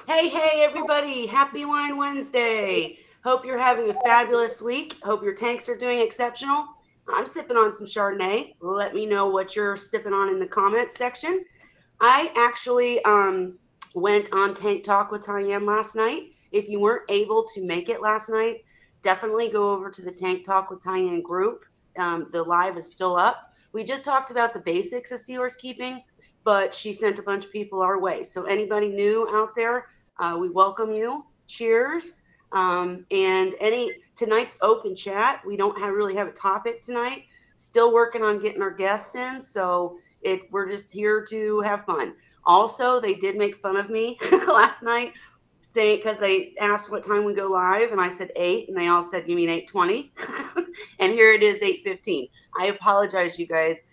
Hey, everybody. Happy Wine Wednesday. Hope you're having a fabulous week. Hope your tanks are doing exceptional. I'm sipping on some Chardonnay. Let me know what you're sipping on in the comments section. I actually went on Tank Talk with Tyann last night. If you weren't able to make it last night, definitely go over to the Tank Talk with Tyann group. The live is still up. We just talked about the basics of seahorse keeping, but she sent a bunch of people our way. So anybody new out there, we welcome you. Cheers. And any tonight's open chat, we don't really have a topic tonight. Still working on getting our guests in, so we're just here to have fun. Also, they did make fun of me last night, saying because they asked what time we go live, and I said 8, and they all said, "You mean 8:20?" And here it is, 8:15. I apologize, you guys.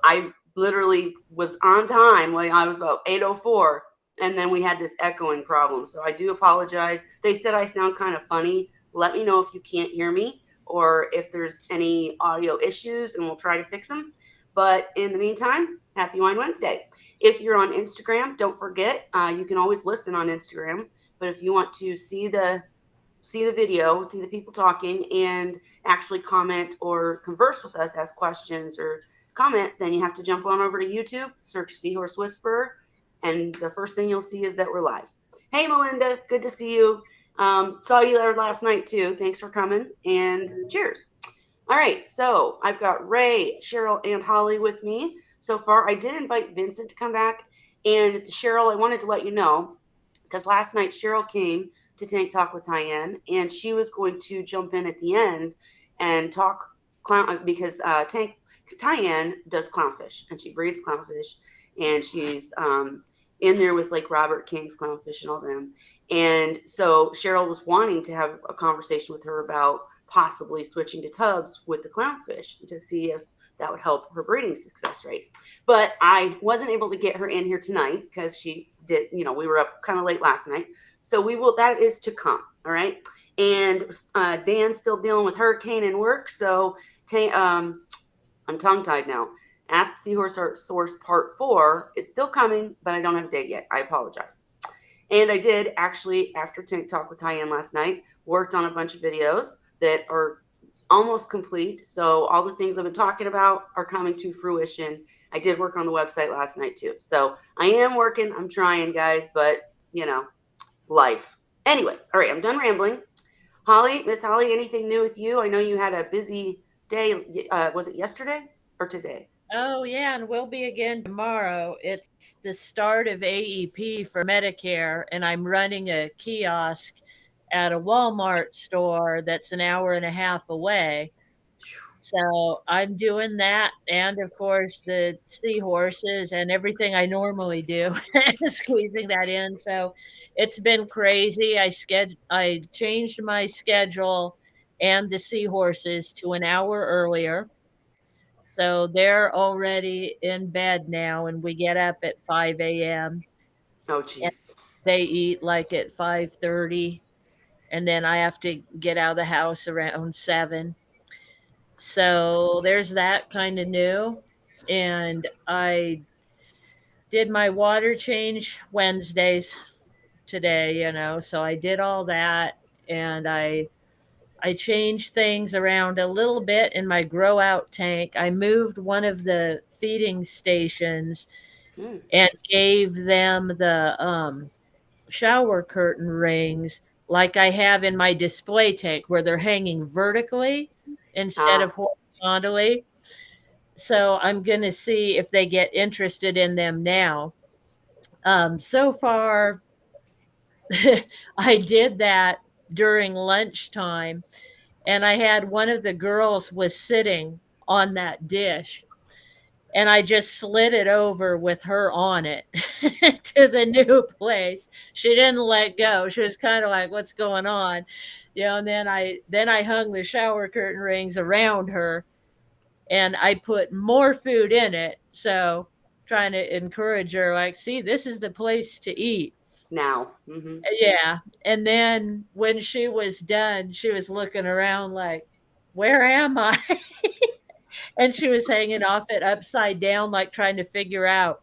I literally was on time. Like I was about 8:04, and then we had this echoing problem. So I do apologize. They said I sound kind of funny. Let me know if you can't hear me or if there's any audio issues, and we'll try to fix them. But in the meantime, happy Wine Wednesday. If you're on Instagram, don't forget, you can always listen on Instagram. But if you want to see the video, see the people talking, and actually comment or converse with us, ask questions or comment, then you have to jump on over to YouTube, search Seahorse Whisperer, and the first thing you'll see is that we're live. Hey, Melinda, good to see you. Saw you there last night too. Thanks for coming, and cheers. All right, so I've got Ray, Cheryl, and Holly with me so far. I did invite Vincent to come back, and Cheryl, I wanted to let you know because last night Cheryl came to Tank Talk with Tyann, and she was going to jump in at the end and talk clown because Tyann does clownfish, and she breeds clownfish, and she's in there with like Robert King's clownfish and all them. And so Cheryl was wanting to have a conversation with her about possibly switching to tubs with the clownfish to see if that would help her breeding success rate. But I wasn't able to get her in here tonight because she did, we were up kind of late last night. So that is to come. All right. And Dan's still dealing with hurricane and work. So I'm tongue tied now. Ask Seahorse Source Part 4 is still coming, but I don't have a date yet. I apologize. And I did actually, after Tank Talk with Tyann last night, worked on a bunch of videos that are almost complete. So all the things I've been talking about are coming to fruition. I did work on the website last night too. So I am working. I'm trying, guys, but life. Anyways, all right, I'm done rambling. Holly, Miss Holly, anything new with you? I know you had a busy day. Was it yesterday or today? Oh, yeah, and we'll be again tomorrow. It's the start of AEP for Medicare, and I'm running a kiosk at a Walmart store that's an hour and a half away. So I'm doing that, and of course, the seahorses and everything I normally do, squeezing that in. So it's been crazy. I changed my schedule and the seahorses to an hour earlier, so they're already in bed now, and we get up at 5 a.m. Oh, and geez. they eat like at 5:30, and then I have to get out of the house around 7. So there's that kind of new. And I did my water change Wednesdays today. So I did all that, and I changed things around a little bit in my grow out tank. I moved one of the feeding stations Mm. and gave them the shower curtain rings like I have in my display tank where they're hanging vertically instead Ah, of horizontally. So I'm going to see if they get interested in them now. So far, I did that during lunchtime, and I had one of the girls was sitting on that dish, and I just slid it over with her on it to the new place. She didn't let go. She was kind of like, "What's going on?" And then I hung the shower curtain rings around her, and I put more food in it. So trying to encourage her, like, "See, this is the place to eat." now. Mm-hmm. Yeah. And then when she was done, she was looking around like, "Where am I?" And she was hanging off it upside down, like trying to figure out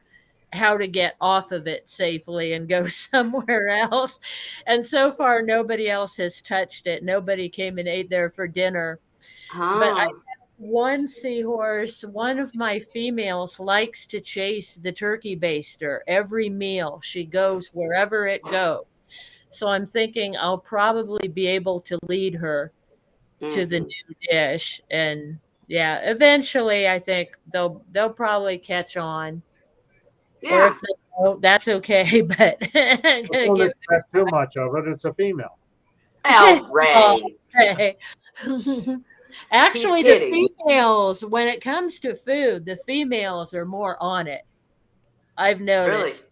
how to get off of it safely and go somewhere else. And so far, nobody else has touched it. Nobody came and ate there for dinner. But I Huh. have one seahorse, one of my females likes to chase the turkey baster every meal. She goes wherever it goes. So I'm thinking I'll probably be able to lead her to the Hmm. new dish. And yeah, eventually I think they'll probably catch on. Or Yeah. if they don't, that's okay. But I'm But gonna don't give expect too much of it. It's a female. it Oh, oh, Ray. okay. He's Actually, the kidding. females, when it comes to food, the females are more on it. I've Really? noticed.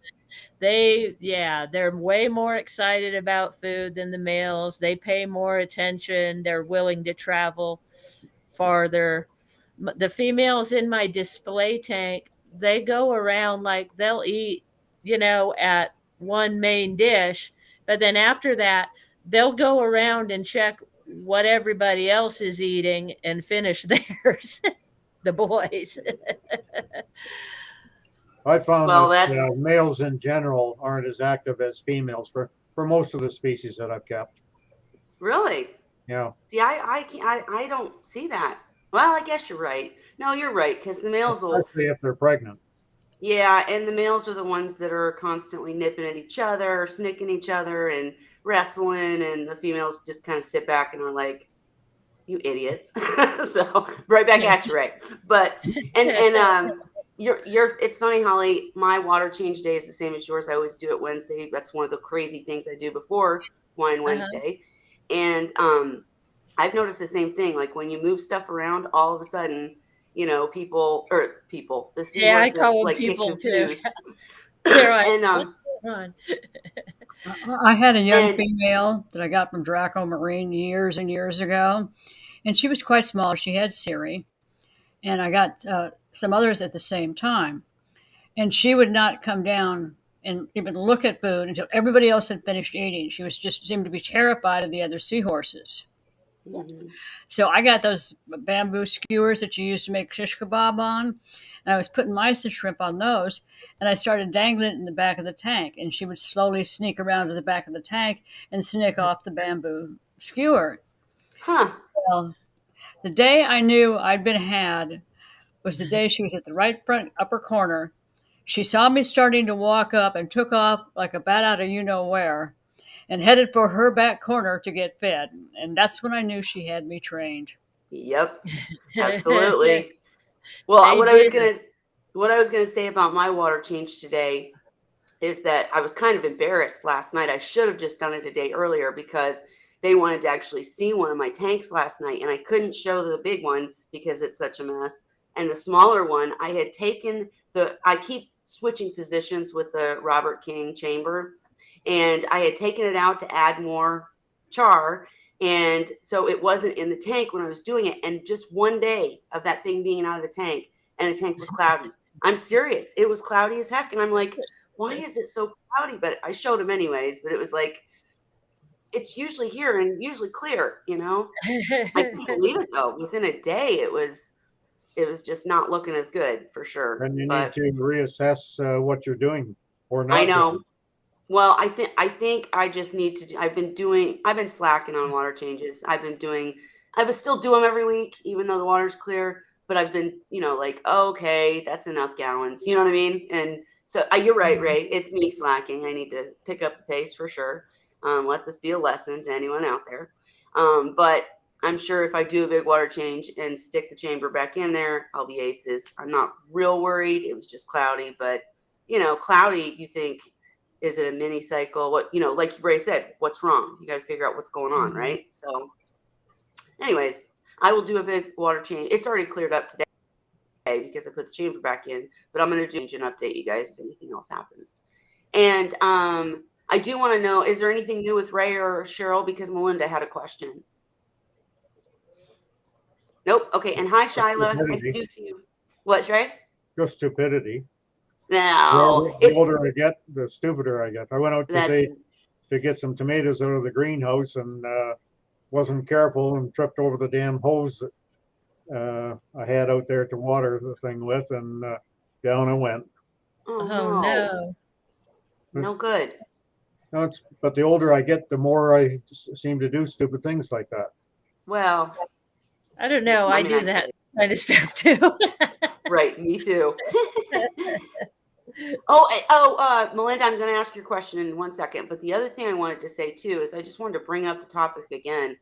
Yeah, they're way more excited about food than the males. They pay more attention. They're willing to travel farther. The females in my display tank, they go around like they'll eat, at one main dish, but then after that, they'll go around and check what everybody else is eating and finish theirs. The boys. I found Well, that that's males in general aren't as active as females for most of the species that I've kept. really. Yeah, See, I can't, I don't see that. Well, I guess you're right. No, you're right, because the males will, especially if they're pregnant. yeah, and the males are the ones that are constantly nipping at each other, snicking each other, and wrestling, and the females just kind of sit back and are like, "You idiots!" So right back at you, right? But you're. It's funny, Holly. My water change day is the same as yours. I always do it Wednesday. That's one of the crazy things I do before Wine Uh-huh. Wednesday, and I've noticed the same thing. Like when you move stuff around, all of a sudden, the Yeah, I seahorses call them like get people too. confused, They're like, and what's going on? I had a young and female that I got from Draco Marine years and years ago, and she was quite small. She had Siri, and I got some others at the same time. And she would not come down and even look at food until everybody else had finished eating. She was just seemed to be terrified of the other seahorses. Mhm. So I got those bamboo skewers that you use to make shish kebab on, and I was putting mice and shrimp on those, and I started dangling it in the back of the tank, and she would slowly sneak around to the back of the tank and snick off the bamboo skewer. Huh? Well, the day I knew I'd been had was the day she was at the right front upper corner. She saw me starting to walk up and took off like a bat out of you know where and headed for her back corner to get fed. And that's when I knew she had me trained. Yep. Absolutely. Well, They do. what I was gonna say about my water change today is that I was kind of embarrassed last night. I should have just done it a day earlier because they wanted to actually see one of my tanks last night, and I couldn't show the big one because it's such a mess. And the smaller one, I had taken I keep switching positions with the Robert King chamber, and I had taken it out to add more char. And so it wasn't in the tank when I was doing it. And just one day of that thing being out of the tank, and the tank was cloudy. I'm serious. It was cloudy as heck. And I'm like, why is it so cloudy? But I showed him anyways. But it was like, it's usually here and usually clear. I couldn't believe it though. Within a day, it was just not looking as good for sure. And you need But to reassess what you're doing or I not know. doing. Well, I think I just need to. I've been slacking on water changes. I would still do them every week, even though the water's clear. But I've been, like, oh, okay, that's enough gallons. You know what I mean? And so you're right, Ray. It's me slacking. I need to pick up the pace for sure. Let this be a lesson to anyone out there. But I'm sure if I do a big water change and stick the chamber back in there, I'll be aces. I'm not real worried. It was just cloudy, but cloudy. You think, is it a mini cycle? What, like Ray said, what's wrong? You got to figure out what's going on, Mhm. right? So, anyways, I will do a big water change. It's already cleared up today because I put the chamber back in, but I'm going to change and update you guys if anything else happens. And I do want to know, is there anything new with Ray or Cheryl? Because Melinda had a question. Nope. Okay. And hi, Just Shyla. I stupidity. do see you. What, Ray? Just stupidity. No. The older I get, the stupider I get. I went out That's today to get some tomatoes out of the greenhouse and wasn't careful and tripped over the damn hose I had out there to water the thing with, and down I went. Oh Oh no, no. no good. No, but the older I get, the more I seem to do stupid things like that. Well, I don't know. I I mean, I do get that it. kind of stuff too. Right, me too. Melinda, I'm going to ask your question in 1 second. But the other thing I wanted to say too is I just wanted to bring up the topic again.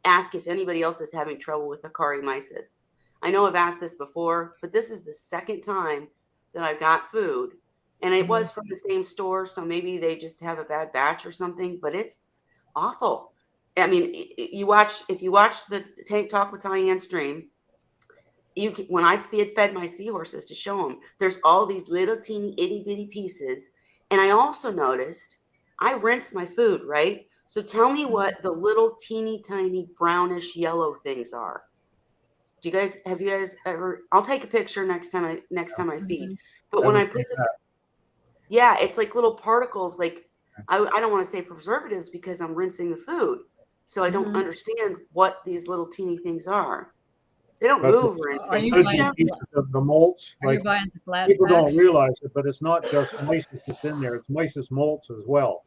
Ask if anybody else is having trouble with acariomyces. I know I've asked this before, but this is the second time that I've got food, and it was from the same store, so maybe they just have a bad batch or something. But it's awful. I mean, if you watch the Tank Talk with Diane stream, when I fed my seahorses to show them, there's all these little teeny itty bitty pieces. And I also noticed I rinse my food, right? So tell me what the little teeny tiny brownish yellow things are. Have you guys ever? I'll take a picture next time I feed. Mhm. But when I Haven't put seen that. yeah, it's like little particles. Like I don't want to say preservatives because I'm rinsing the food, so I don't Mhm. understand what these little teeny things are. They don't But move or Are anything. you But little buying? pieces of the molts, Are you like buying the flat people don't packs? realize it, but it's not just mysis that's in there. It's mysis molts as well.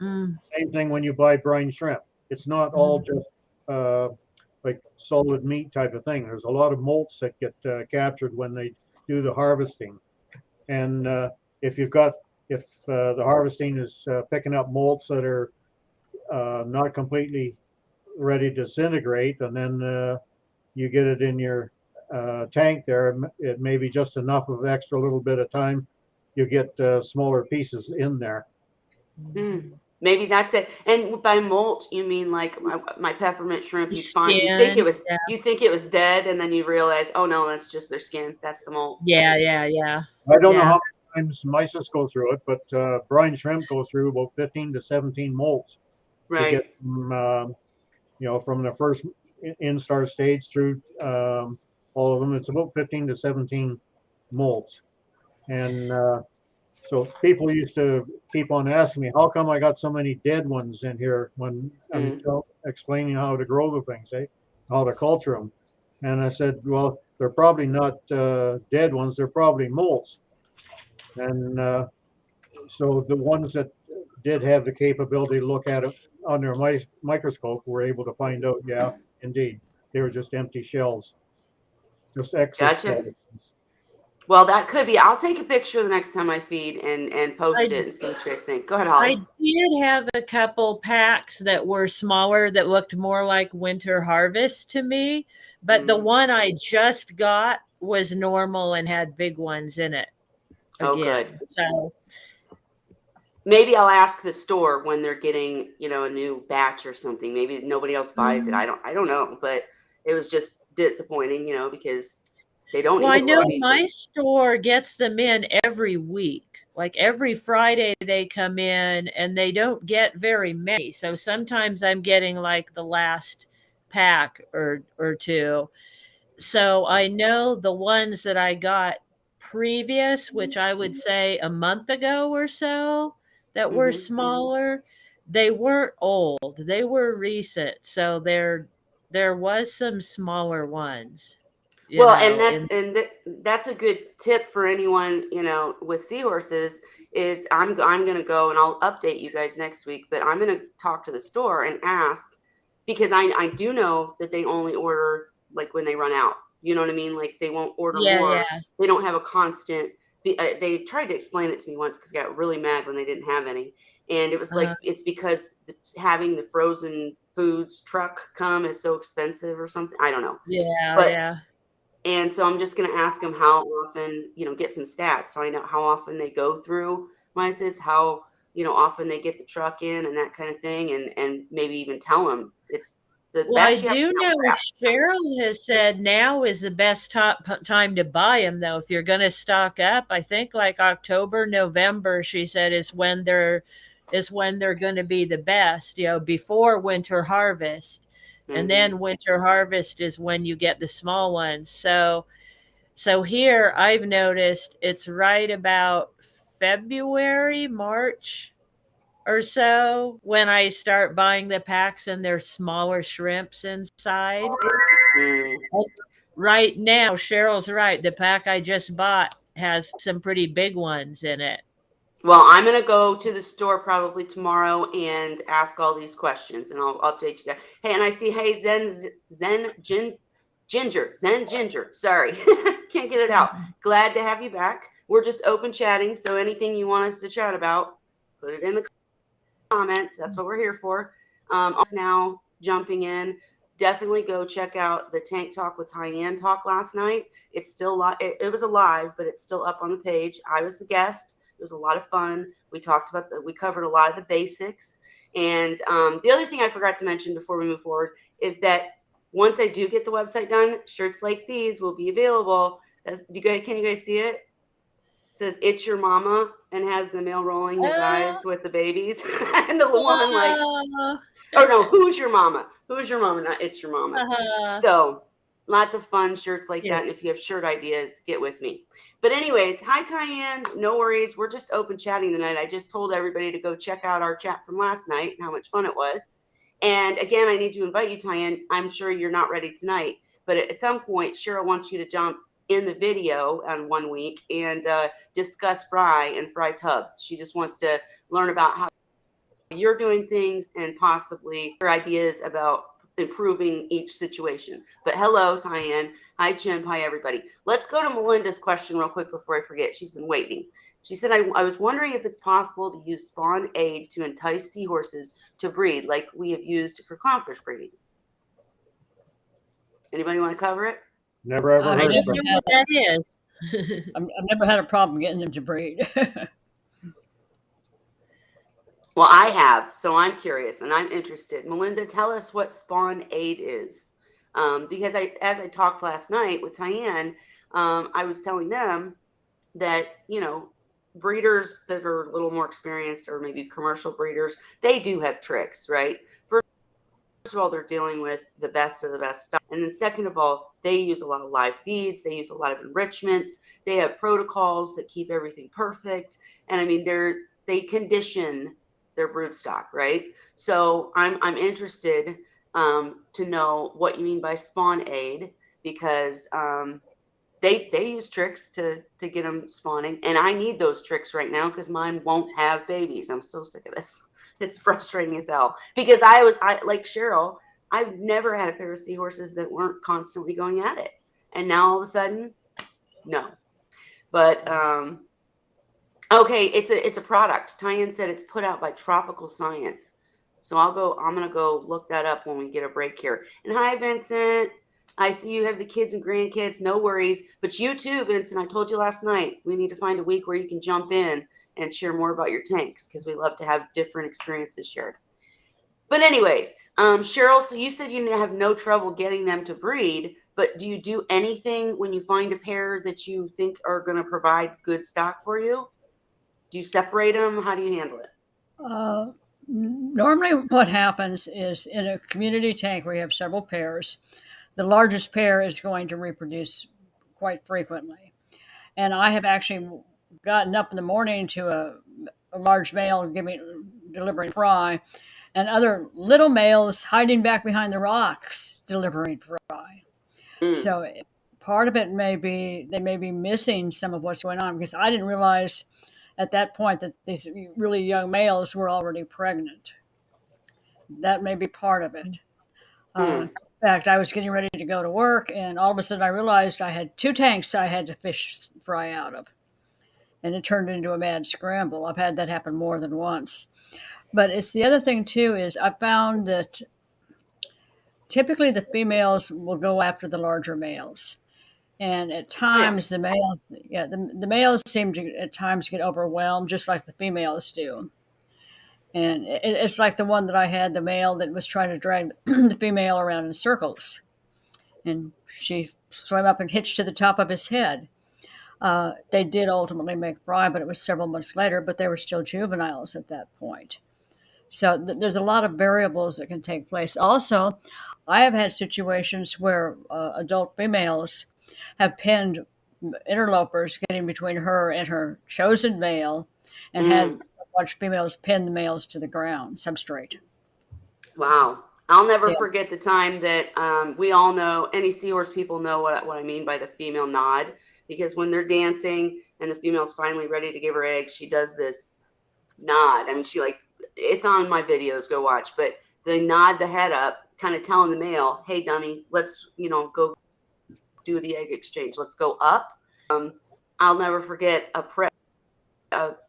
Mm, Same thing when you buy brine shrimp. It's not all mhm. just uh, like solid meat type of thing. There's a lot of molts that get captured when they do the harvesting. And if you've got if the harvesting is picking up molts that are not completely ready to disintegrate, and then you get it in your tank there, it may be just enough of extra little bit of time. You get smaller pieces in there. Mm, maybe that's it. And by molt, you mean like my peppermint shrimp? The You'd find skin. Yeah. you'd think it was dead, and then you realize, oh no, that's just their skin. That's the molt. Yeah, yeah, yeah. I don't know Yeah. how many times mysis go through it, but brine shrimp go through about 15 to 17 molts to get Right. from, from the first instar stage through all of them. It's about 15 to 17 molts. And so people used to keep on asking me, how come I got so many dead ones in here when I'm Mm. explaining how to grow the things, how to culture them. And I said, well, they're probably not dead ones, they're probably molts. And so the ones that did have the capability to look at it under a microscope were able to find out, yeah, indeed, they were just empty shells, just Gotcha. exoskeletons. Well, that could be. I'll take a picture the next time I feed and I post it and see what you guys think. Go ahead, Holly. I did have a couple packs that were smaller that looked more like winter harvest to me, but the Mm. one I just got was normal and had big ones in it Oh, good. again. So, Maybe I'll ask the store when they're getting, a new batch or something. Maybe nobody else buys it. mm, I don't know, but it was just disappointing, because they don't well, need I a know lot of my pieces. store gets them in every week. Like every Friday they come in and they don't get very many. So sometimes I'm getting like the last pack or two. So I know the ones that I got previous, which I would say a month ago or so, that were Hmm. smaller, they weren't old. They were recent. So there was some smaller ones, Well, and in that's a good tip for anyone, with seahorses is I'm going to go and I'll update you guys next week, but I'm going to talk to the store and ask because I do know that they only order like when they run out. You know what I mean? Like they won't order yeah, more. yeah. They don't have a constant. They tried to explain it to me once because I got really mad when they didn't have any, and it was Uh, like it's because having the frozen foods truck come is so expensive or something. I don't know, yeah, but yeah. and so I'm just going to ask them how often, get some stats so I know how often they go through mysis, how, often they get the truck in and that kind of thing. And maybe even tell them it's the Well, I batch you have do now is know crap. Cheryl has said now is the best time to buy them, though. If you're going to stock up, I think like October, November, she said is when they're going to be the best. Before winter harvest, and Mm-hmm. then winter harvest is when you get the small ones. So here I've noticed it's right about February, March or so when I start buying the packs and there's smaller shrimps inside. Mm. Right now, Cheryl's right. The pack I just bought has some pretty big ones in it. Well, I'm going to go to the store probably tomorrow and ask all these questions, and I'll update you guys. Hey, and I see, hey, Zen Ginger. Sorry, can't get it out. Glad to have you back. We're just open chatting, so anything you want us to chat about, put it in the comments. That's what we're here for. Now jumping in, definitely go check out the Tank Talk with Tyann talk last night. It's still it was alive, but it's still up on the page. I was the guest. It was a lot of fun. We talked about we covered a lot of the basics. And the other thing I forgot to mention before we move forward is that once I do get the website done, shirts like these will be available. Can you guys see it? It says "It's Your Mama" and has the male rolling his eyes with the babies, and the woman like, "Oh no, who's your mama? Who's your mama? Not it's your mama." So lots of fun shirts like that. And if you have shirt ideas, get with me. But anyways, hi Tyann. No worries. We're just open chatting tonight. I just told everybody to go check out our chat from last night and how much fun it was. And again, I need to invite you, Tyann. I'm sure you're not ready tonight, but at some point, Cheryl wants you to jump in the video on 1 week and discuss fry and fry tubs. She just wants to learn about how you're doing things and possibly your ideas about improving each situation. But hello, Tyann. Hi, Chimp. Hi, everybody. Let's go to Melinda's question real quick before I forget. She's been waiting. She said, I was wondering if it's possible to use spawn aid to entice seahorses to breed like we have used for clownfish breeding. Anybody want to cover it? Never ever I heard don't something. know what that is. I've never had a problem getting them to breed. Well, I have, so I'm curious and I'm interested. Melinda, tell us what spawn aid is. Because as I talked last night with Tyann, I was telling them that, breeders that are a little more experienced or maybe commercial breeders, they do have tricks, right? First of all, they're dealing with the best of the best stuff. And then second of all, they use a lot of live feeds. They use a lot of enrichments. They have protocols that keep everything perfect. And I mean, they condition their broodstock, right? So I'm interested to know what you mean by spawn aid, because they use tricks to get them spawning, and I need those tricks right now because mine won't have babies. I'm so sick of this. It's frustrating as hell because I like Cheryl. I've never had a pair of seahorses that weren't constantly going at it, and now all of a sudden, no. But okay, it's a product. Tyann said it's put out by Tropical Science. So I'm gonna go look that up when we get a break here. And hi, Vincent. I see you have the kids and grandkids. No worries. But you too, Vincent. I told you last night, we need to find a week where you can jump in and share more about your tanks because we love to have different experiences shared. But anyways, Cheryl, so you said you have no trouble getting them to breed, but do you do anything when you find a pair that you think are going to provide good stock for you? Do you separate them? How do you handle it? Normally, what happens is in a community tank where you have several pairs, the largest pair is going to reproduce quite frequently. And I have actually gotten up in the morning to a large male delivering fry, and other little males hiding back behind the rocks delivering fry. So part of it they may be missing some of what's going on because I didn't realize at that point that these really young males were already pregnant. That may be part of it. In fact, I was getting ready to go to work, and all of a sudden I realized I had 2 tanks I had to fish fry out of. And it turned into a mad scramble. I've had that happen more than once. But it's the other thing, too, is I found that typically the females will go after the larger males. And at times the males seem to at times get overwhelmed, just like the females do. And it's like the one that I had, the male that was trying to drag the female around in circles. And she swam up and hitched to the top of his head. They did ultimately make fry, but it was several months later, but they were still juveniles at that point. So there's a lot of variables that can take place. Also, I have had situations where adult females have pinned interlopers getting between her and her chosen male and had watched females pin the males to the ground, substrate. Wow. I'll never Yeah. forget the time that we all know, any Seahorse people know what I mean by the female nod, because when they're dancing and the female's finally ready to give her eggs, she does this nod. I mean, she like, it's on my videos, go watch, but they nod the head up, kind of telling the male, hey, dummy, let's, go do the egg exchange. Let's go up. I'll never forget a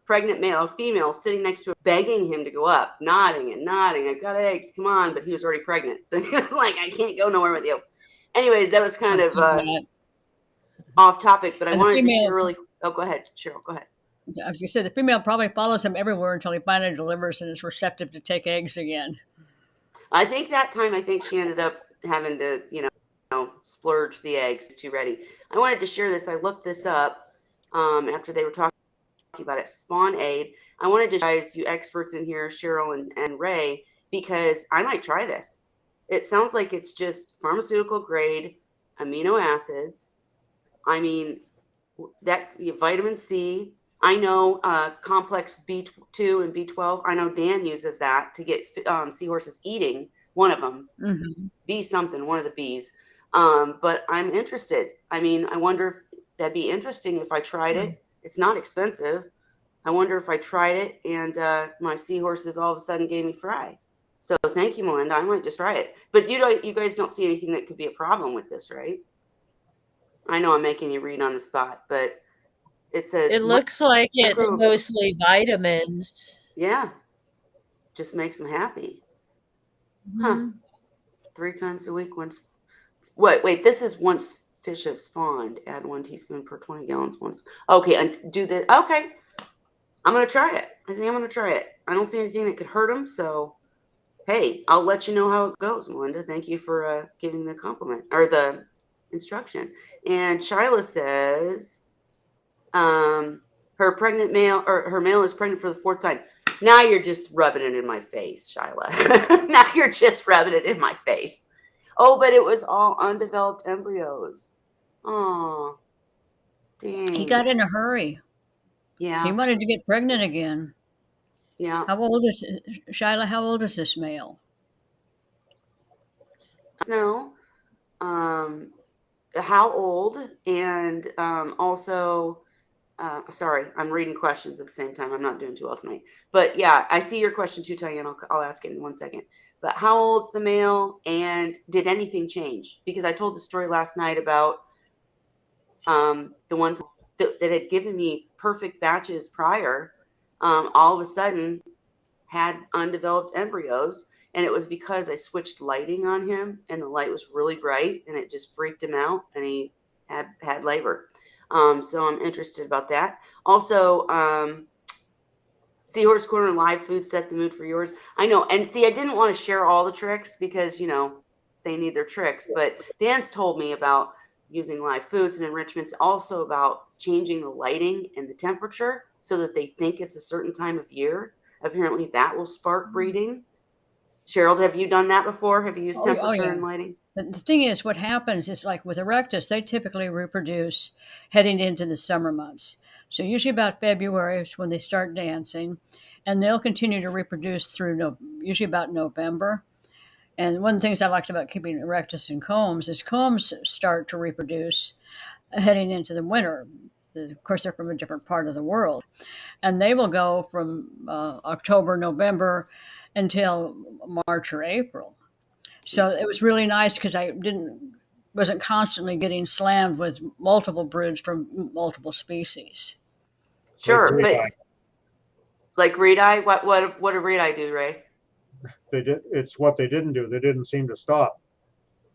pregnant male, a female sitting next to him, begging him to go up, nodding and nodding. I've got eggs, come on. But he was already pregnant. So he was like, I can't go nowhere with you. Anyways, that was kind I've of seen that. off topic, but I And the wanted to female, share really. Oh, go ahead, Cheryl. Go ahead. I was going to say, the female probably follows him everywhere until he finally delivers and is receptive to take eggs again. I think that time, she ended up having to, splurge the eggs too ready. I wanted to share this. I looked this up after they were talking about it. Spawn Aid. I wanted to guys, you experts in here, Cheryl and Ray, because I might try this. It sounds like it's just pharmaceutical grade amino acids. I mean, that vitamin C. I know complex B2 and B12. I know Dan uses that to get seahorses eating. One of them, B something, one of the B's. But I'm interested. I mean, I wonder if that'd be interesting if I tried it. It's not expensive. I wonder if I tried it and my seahorses all of a sudden gave me fry. So thank you, Melinda. I might just try it. But you guys don't see anything that could be a problem with this, right? I know I'm making you read on the spot, but it says It looks like it's microbes. mostly vitamins. Yeah, just makes them happy. Huh? 3 times a week. Once. Wait. This is once fish have spawned. Add 1 teaspoon per 20 gallons once. Okay, and do this. Okay, I'm gonna try it. I think I'm gonna try it. I don't see anything that could hurt them. So, hey, I'll let you know how it goes, Melinda. Thank you for giving the compliment or the instruction. And Shyla says, her pregnant male or her male is pregnant for the 4th time. Now you're just rubbing it in my face, Shyla. Now you're just rubbing it in my face. Oh, but it was all undeveloped embryos. Oh, dang. He got in a hurry. Yeah. He wanted to get pregnant again. Yeah. How old is Shyla? How old is this male? No. How old? And also, sorry, I'm reading questions at the same time. I'm not doing too well tonight. But yeah, I see your question too, Tyann. I'll ask it in 1 second. But how old's the male? And did anything change? Because I told the story last night about the one that had given me perfect batches prior, all of a sudden had undeveloped embryos. And it was because I switched lighting on him and the light was really bright and it just freaked him out and he had labor. So I'm interested about that. Also, Seahorse Corner live food set the mood for yours. I know. And see, I didn't want to share all the tricks because, they need their tricks. But Dan's told me about using live foods and enrichments, also about changing the lighting and the temperature so that they think it's a certain time of year. Apparently that will spark breeding. Cheryl, have you done that before? Have you used temperature and lighting? The thing is, what happens is like with Erectus, they typically reproduce heading into the summer months. So usually about February is when they start dancing, and they'll continue to reproduce through usually about November. And one of the things I liked about keeping Erectus in combs is combs start to reproduce heading into the winter. Of course, they're from a different part of the world. And they will go from October, November until March or April. So it was really nice because I wasn't constantly getting slammed with multiple broods from multiple species. Sure, but like reed-eye, what did reed-eye do, Ray? It's what they didn't do. They didn't seem to stop.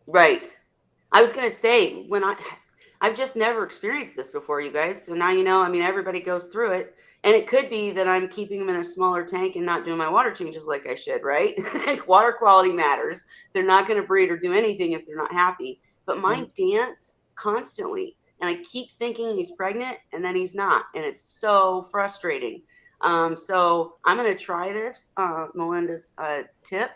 Right. I was gonna say I've just never experienced this before, you guys. So now everybody goes through it. And it could be that I'm keeping them in a smaller tank and not doing my water changes like I should, right? Water quality matters. They're not going to breed or do anything if they're not happy. But mine dance constantly. And I keep thinking he's pregnant and then he's not. And it's so frustrating. So I'm going to try this, Melinda's tip.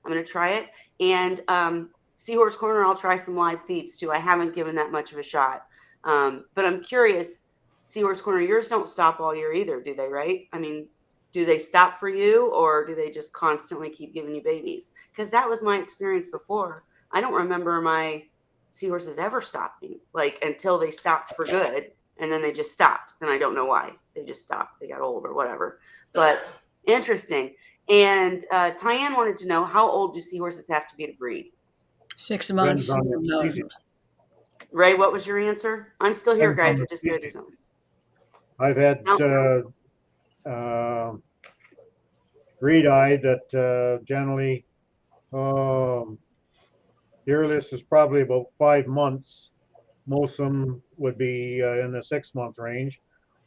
I'm going to try it. And Seahorse Corner, I'll try some live feeds too. I haven't given that much of a shot. But I'm curious, Seahorse Corner, yours don't stop all year either, do they, right? I mean, do they stop for you, or do they just constantly keep giving you babies? Because that was my experience before. I don't remember my seahorses ever stopping, like until they stopped for good, and then they just stopped. And I don't know why. They just stopped. They got old or whatever. But interesting. And Tyann wanted to know, how old do seahorses have to be to breed? 6 months. Depends on the species. Ray, what was your answer? I'm still here, Depends on guys. the I just gotta do species. something. I've had breed-eyed that generally, the earliest is probably about 5 months. Most of them would be in the 6-month range.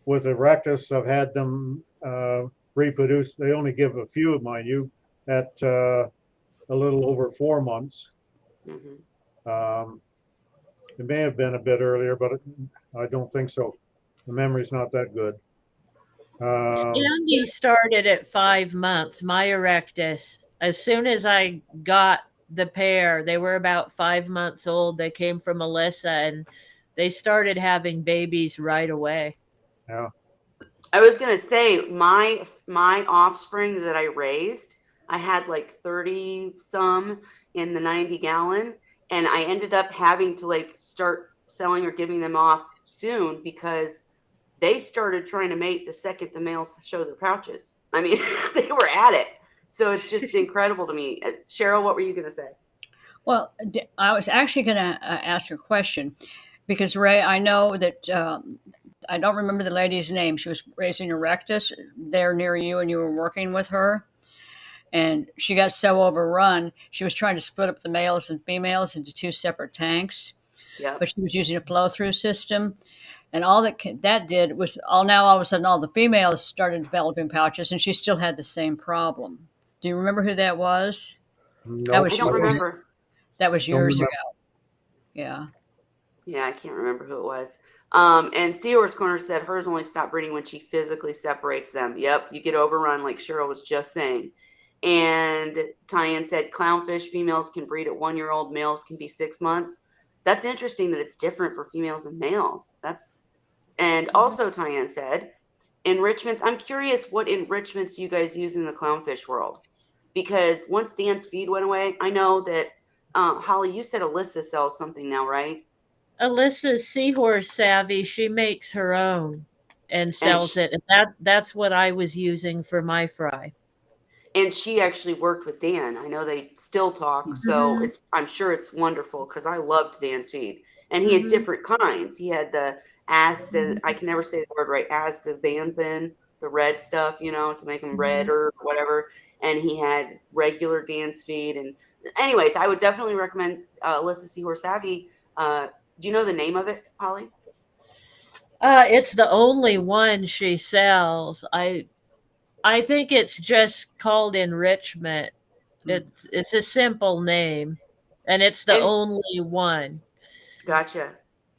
With Erectus, I've had them reproduce. They only give a few, mind you, at a little over 4 months. Mm-hmm. It may have been a bit earlier, but I don't think so. The memory's not that good. Sandy started at 5 months, my Erectus. As soon as I got the pair, they were about 5 months old. They came from Melissa, and they started having babies right away. Yeah. I was gonna say my offspring that I raised, I had like 30 some in the 90 gallon, and I ended up having to like start selling or giving them off soon because they started trying to mate the second the males show their pouches. I mean, they were at it. So it's just incredible to me. Cheryl, what were you gonna say? Well, I was actually going to ask a question because, Ray, I know that I don't remember the lady's name. She was raising Erectus there near you, and you were working with her. And she got so overrun, she was trying to split up the males and females into 2 separate tanks. Yeah. But she was using a flow-through system. And all that did was all of a sudden, all the females started developing pouches, and she still had the same problem. Do you remember who that was? No, That was I don't remember. That was Don't years remember. ago. Yeah. Yeah, I can't remember who it was. And Seahorse Corner said hers only stopped breeding when she physically separates them. Yep, you get overrun, like Cheryl was just saying. And Tyann said clownfish females can breed at 1-year-old, males can be 6 months. That's interesting that it's different for females and males. And also Tyann said enrichments. I'm curious what enrichments you guys use in the clownfish world, because once Dan's feed went away, I know that Holly, you said Alyssa sells something now, right? Alyssa's Seahorse savvy. She makes her own and And sells it. And that's what I was using for my fry. she actually worked with Dan. I know they still talk, so I'm sure it's wonderful because I loved Dan's feed, and he had different kinds. He had the I can never say the word right, astaxanthin, the red stuff, to make them red or whatever, and he had regular Dan's feed. And anyways, I would definitely recommend Alyssa Seahorse Savvy. Do you know the name of it, Holly? It's the only one she sells. I think it's just called enrichment. It's a simple name, and it's the only one. Gotcha.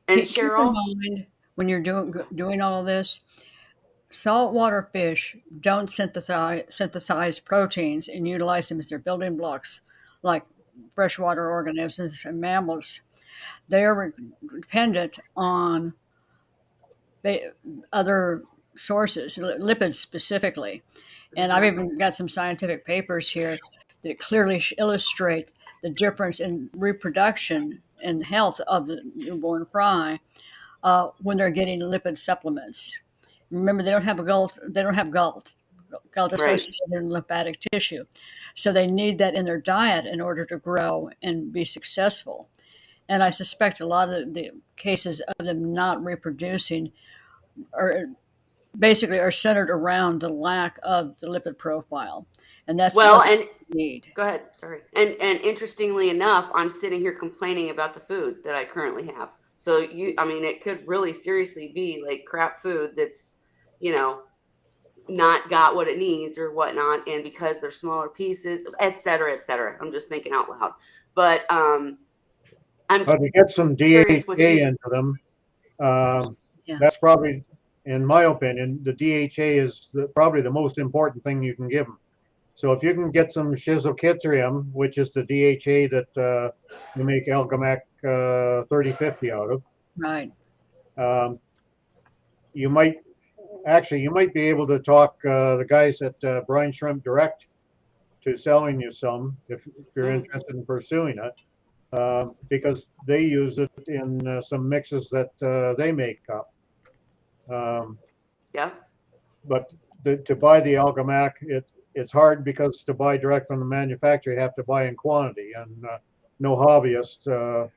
And Keep in Cheryl, mind when you're doing all of this, saltwater fish don't synthesize proteins and utilize them as their building blocks like freshwater organisms and mammals. They are dependent on other sources, lipids specifically. And I've even got some scientific papers here that clearly illustrate the difference in reproduction and health of the newborn fry when they're getting lipid supplements. Remember, they don't have GALT associated in lymphatic tissue. So they need that in their diet in order to grow and be successful. And I suspect a lot of the cases of them not reproducing are centered around the lack of the lipid profile. And that's what and we need. go ahead. Sorry. And interestingly enough, I'm sitting here complaining about the food that I currently have. So it could really seriously be like crap food that's, not got what it needs or whatnot. And because they're smaller pieces, et cetera, et cetera. I'm just thinking out loud. But I'm to get some curious DHA what you. into them, that's probably, in my opinion, the DHA is probably the most important thing you can give them. So if you can get some Schizochytrium, which is the DHA that you make Algamac 3050 out of, Right. you might actually, you might be able to talk the guys at Brine Shrimp Direct to selling you some if you're interested in pursuing it, because they use it in some mixes that they make up. Yeah. But to buy the Algamac, it's hard because to buy direct from the manufacturer, you have to buy in quantity, and no hobbyist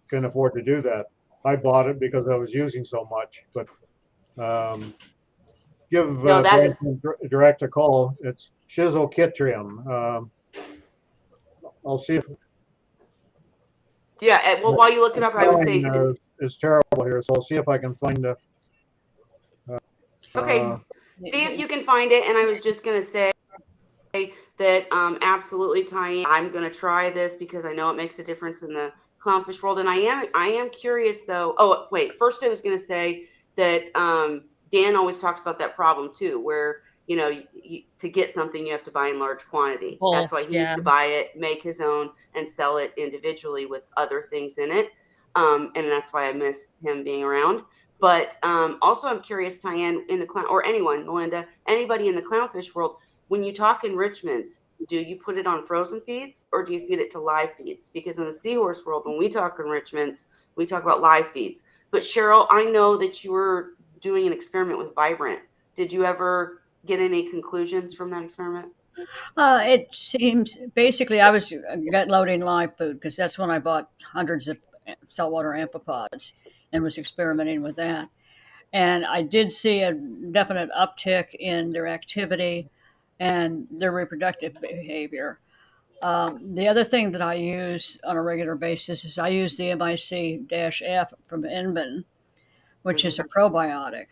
can afford to do that. I bought it because I was using so much, but give No, that. Direct a call. It's Shizokitrium. I'll see if Yeah. Well, while you look it up, I would spelling say. is terrible here, so I'll see if I can find the. Okay. See if you can find it. And I was just gonna say that absolutely, Tyann. I'm gonna try this because I know it makes a difference in the clownfish world, and I am curious though. Oh wait, first I was gonna say that Dan always talks about that problem too, where to get something you have to buy in large quantity. That's why he used Yeah. to buy it, make his own, and sell it individually with other things in it. And that's why I miss him being around. But also, I'm curious, Tyann, in the clown, or anyone, Melinda, anybody in the clownfish world, when you talk enrichments, do you put it on frozen feeds or do you feed it to live feeds? Because in the seahorse world, when we talk enrichments, we talk about live feeds. But Cheryl, I know that you were doing an experiment with Vibrant. Did you ever get any conclusions from that experiment? It seems basically I was gut loading live food because that's when I bought hundreds of saltwater amphipods and was experimenting with that. And I did see a definite uptick in their activity and their reproductive behavior. The other thing that I use on a regular basis is I use the MIC-F from Enbin, which is a probiotic.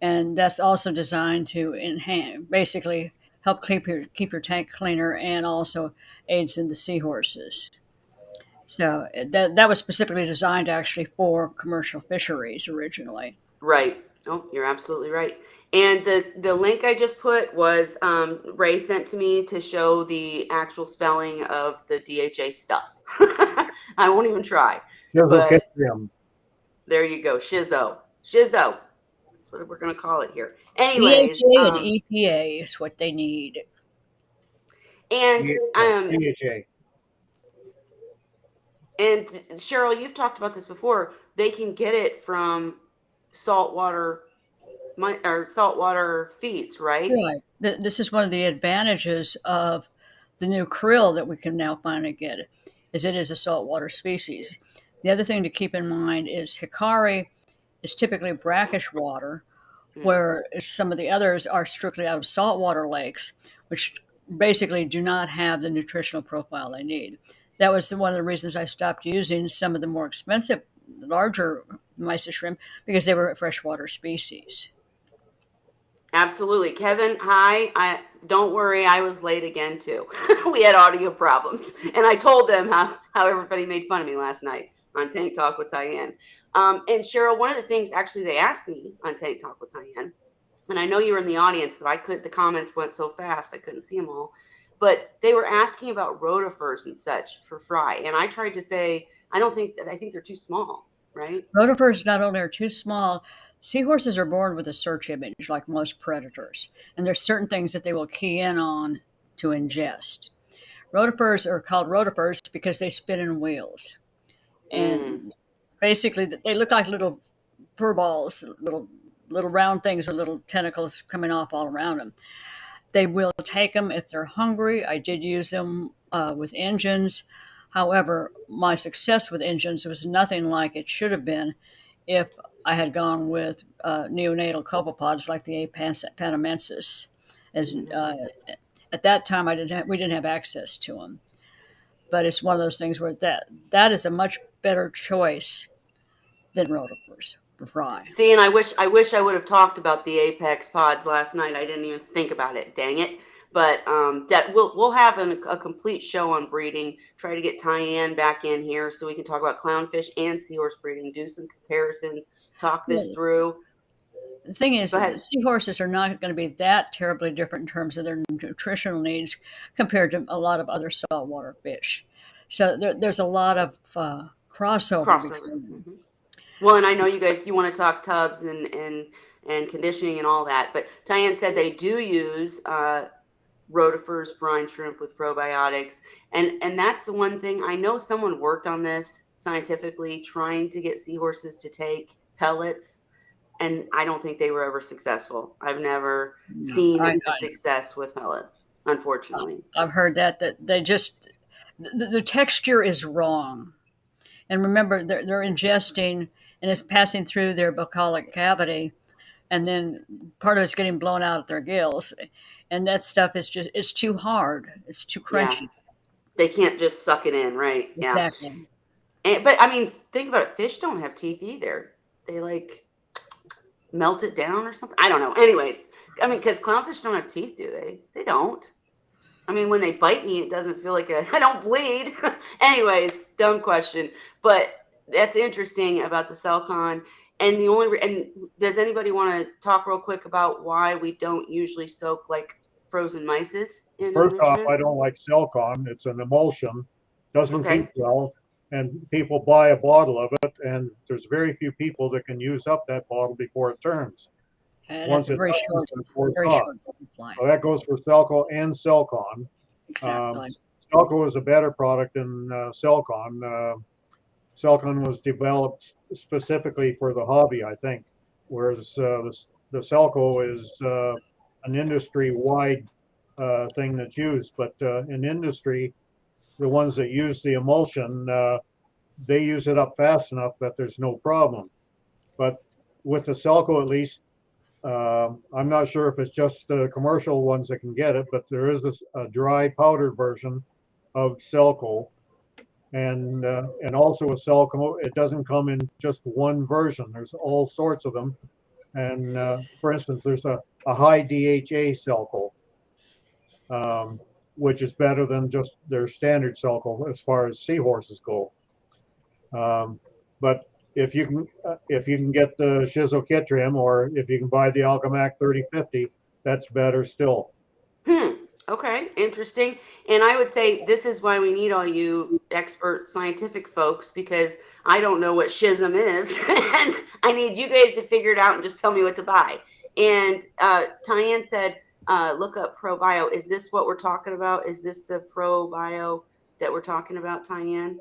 And that's also designed to enhance, basically help keep your tank cleaner and also aids in the seahorses. So that was specifically designed actually for commercial fisheries originally. Right. Oh, you're absolutely right. And the link I just put was Ray sent to me to show the actual spelling of the DHA stuff. I won't even try. But Shizokitrium. there you go. Shizzo. Shizzo. That's what we're going to call it here. Anyways, DHA and EPA is what they need. and DHA. and Cheryl, you've talked about this before. They can get it from saltwater or saltwater feeds, right? Right. This is one of the advantages of the new krill that we can now finally get, is it is a saltwater species. The other thing to keep in mind is hikari is typically brackish water, where some of the others are strictly out of saltwater lakes, which basically do not have the nutritional profile they need. That was one of the reasons I stopped using some of the more expensive, larger mysis shrimp because they were freshwater species. Absolutely. Kevin, hi. I don't worry, I was late again too. We had audio problems. And I told them how everybody made fun of me last night on Tank Talk with Tyann. And Cheryl, one of the things actually they asked me on Tank Talk with Tyann, and I know you were in the audience, but the comments went so fast I couldn't see them all. But they were asking about rotifers and such for fry. And I tried to say, I think they're too small, right? Rotifers not only are too small, seahorses are born with a search image like most predators, and there's certain things that they will key in on to ingest. Rotifers are called rotifers because they spin in wheels, and basically they look like little fur balls, little round things with little tentacles coming off all around them. They will take them if they're hungry. I did use them with engines. However, my success with engines was nothing like it should have been if I had gone with neonatal copepods like the A. panamensis. As at that time, we didn't have access to them. But it's one of those things where that is a much better choice than rotifers for fry. See, and I wish I would have talked about the Apex pods last night. I didn't even think about it. Dang it! But that we'll have a complete show on breeding. Try to get Tyann back in here so we can talk about clownfish and seahorse breeding. Do some comparisons. Talk this through. The thing is, the seahorses are not going to be that terribly different in terms of their nutritional needs compared to a lot of other saltwater fish. So there's a lot of crossover between them. Well, and I know you want to talk tubs and conditioning and all that, but Tyann said they do use rotifers, brine shrimp with probiotics, and that's the one thing I know. Someone worked on this scientifically, trying to get seahorses to take pellets, and I don't think they were ever successful. I've never Yeah, seen a success with pellets, unfortunately. I've heard that they just the texture is wrong. And remember, they're ingesting and it's passing through their bucolic cavity, and then part of it's getting blown out at their gills, and that stuff is just it's too hard. It's too Yeah, crunchy. they can't just suck it in, right? Yeah. Exactly. But I mean, think about it. Fish don't have teeth either. They like melt it down or something. I don't know. Anyways, I mean, because clownfish don't have teeth, do they? They don't. I mean, when they bite me, it doesn't feel like I don't bleed. Anyways, dumb question, but that's interesting about the Celcon. And and does anybody want to talk real quick about why we don't usually soak like frozen mysis in First off, I enrichments? don't like Celcon. It's an emulsion, doesn't Okay. keep well, and people buy a bottle of it, and there's very few people that can use up that bottle before it turns. And Once it's a it very turns, short, it wears very off. short life. So that goes for Celco and Celcon. Exactly. Celco is a better product than Celcon. Celcon was developed specifically for the hobby, I think, whereas the Celco is an industry-wide thing that's used. But in industry, the ones that use the emulsion, they use it up fast enough that there's no problem. But with the Celco, at least, I'm not sure if it's just the commercial ones that can get it, but there is a dry powder version of Celco, and also a Celco. It doesn't come in just one version. There's all sorts of them. And for instance, there's a high DHA Celco, which is better than just their standard Celco as far as seahorses go. But if you can get the Schizochitrim, or if you can buy the Alchemac 3050, that's better still. Okay, interesting. And I would say this is why we need all you expert scientific folks, because I don't know what schism is, and I need you guys to figure it out and just tell me what to buy. And Tyann said, look up ProBio. Is this what we're talking about? Is this the ProBio that we're talking about, Tyann?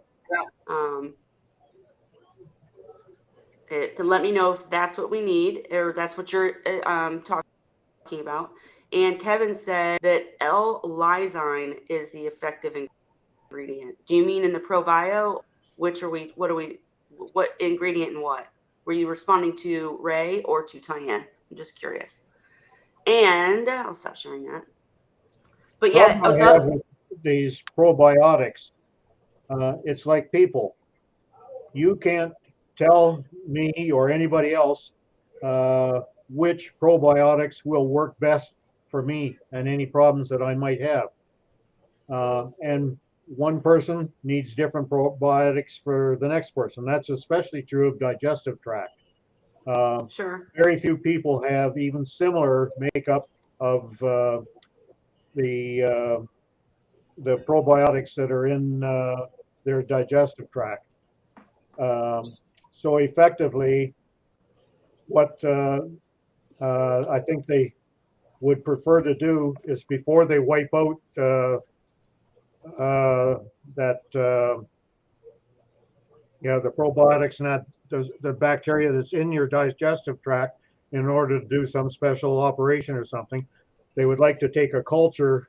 To let me know if that's what we need, or that's what you're talking about. And Kevin said that L-lysine is the effective ingredient. Do you mean in the ProBio? What ingredient and what? Were you responding to Ray or to Tyann? I'm just curious. And I'll stop sharing that. But yeah, I have with these probiotics, it's like people. You can't tell me or anybody else which probiotics will work best for me and any problems that I might have. And one person needs different probiotics for the next person. That's especially true of digestive tract. Sure. Very few people have even similar makeup of the probiotics that are in their digestive tract. So effectively, what I think they would prefer to do is, before they wipe out the probiotics and the bacteria that's in your digestive tract, in order to do some special operation or something, they would like to take a culture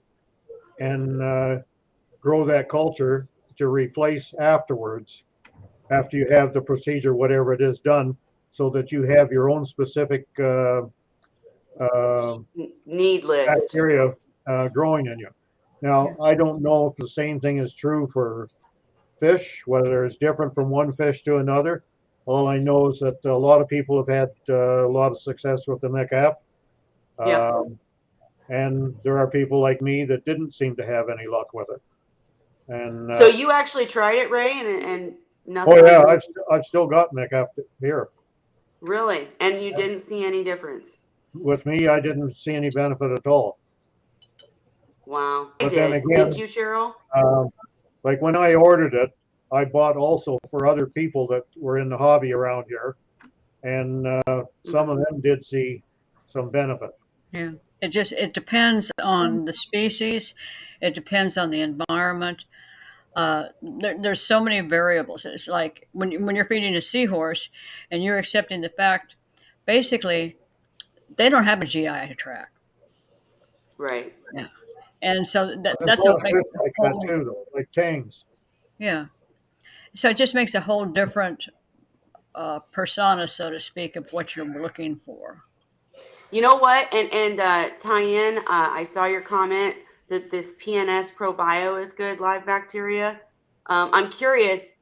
and grow that culture to replace afterwards, after you have the procedure, whatever it is, done, so that you have your own specific need list bacteria growing in you. Now, I don't know if the same thing is true for fish, whether it's different from one fish to another. All I know is that a lot of people have had a lot of success with the McAF. Yeah. And there are people like me that didn't seem to have any luck with it. And so you actually tried it, Ray, and nothing? Oh yeah, I've still got McAF here. Really? And you didn't see any difference? With me, I didn't see any benefit at all. Wow. But then again, did you, Cheryl? Like when I ordered it, I bought also for other people that were in the hobby around here, and some of them did see some benefit. Yeah. It depends on the species. It depends on the environment. There's so many variables. It's like when you're feeding a seahorse and you're accepting the fact, basically, they don't have a GI tract. Right. Yeah. And so There's that's a lot what of makes fish the like that whole, too, though, like tangs. yeah. So it just makes a whole different persona, so to speak, of what you're looking for. You know what? And Tyann, I saw your comment that this PNS ProBio is good live bacteria. I'm curious,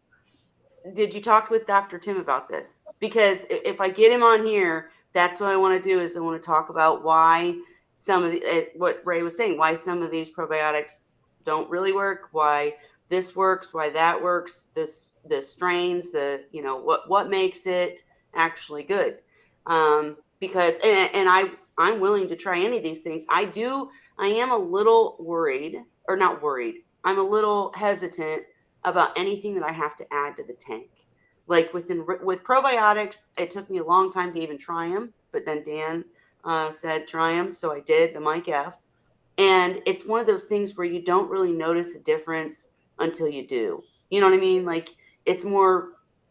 did you talk with Dr. Tim about this? Because if I get him on here, that's what I want to do is I want to talk about why some of the, what Ray was saying, why some of these probiotics don't really work, why this works, why that works, the strains, what makes it actually good. Because and I'm willing to try any of these things. I am a little worried, or not worried. I'm a little hesitant about anything that I have to add to the tank. Like with probiotics, it took me a long time to even try them, but then Dan said try them, so I did the Mike F. And it's one of those things where you don't really notice a difference until you do. You know what I mean? Like it's more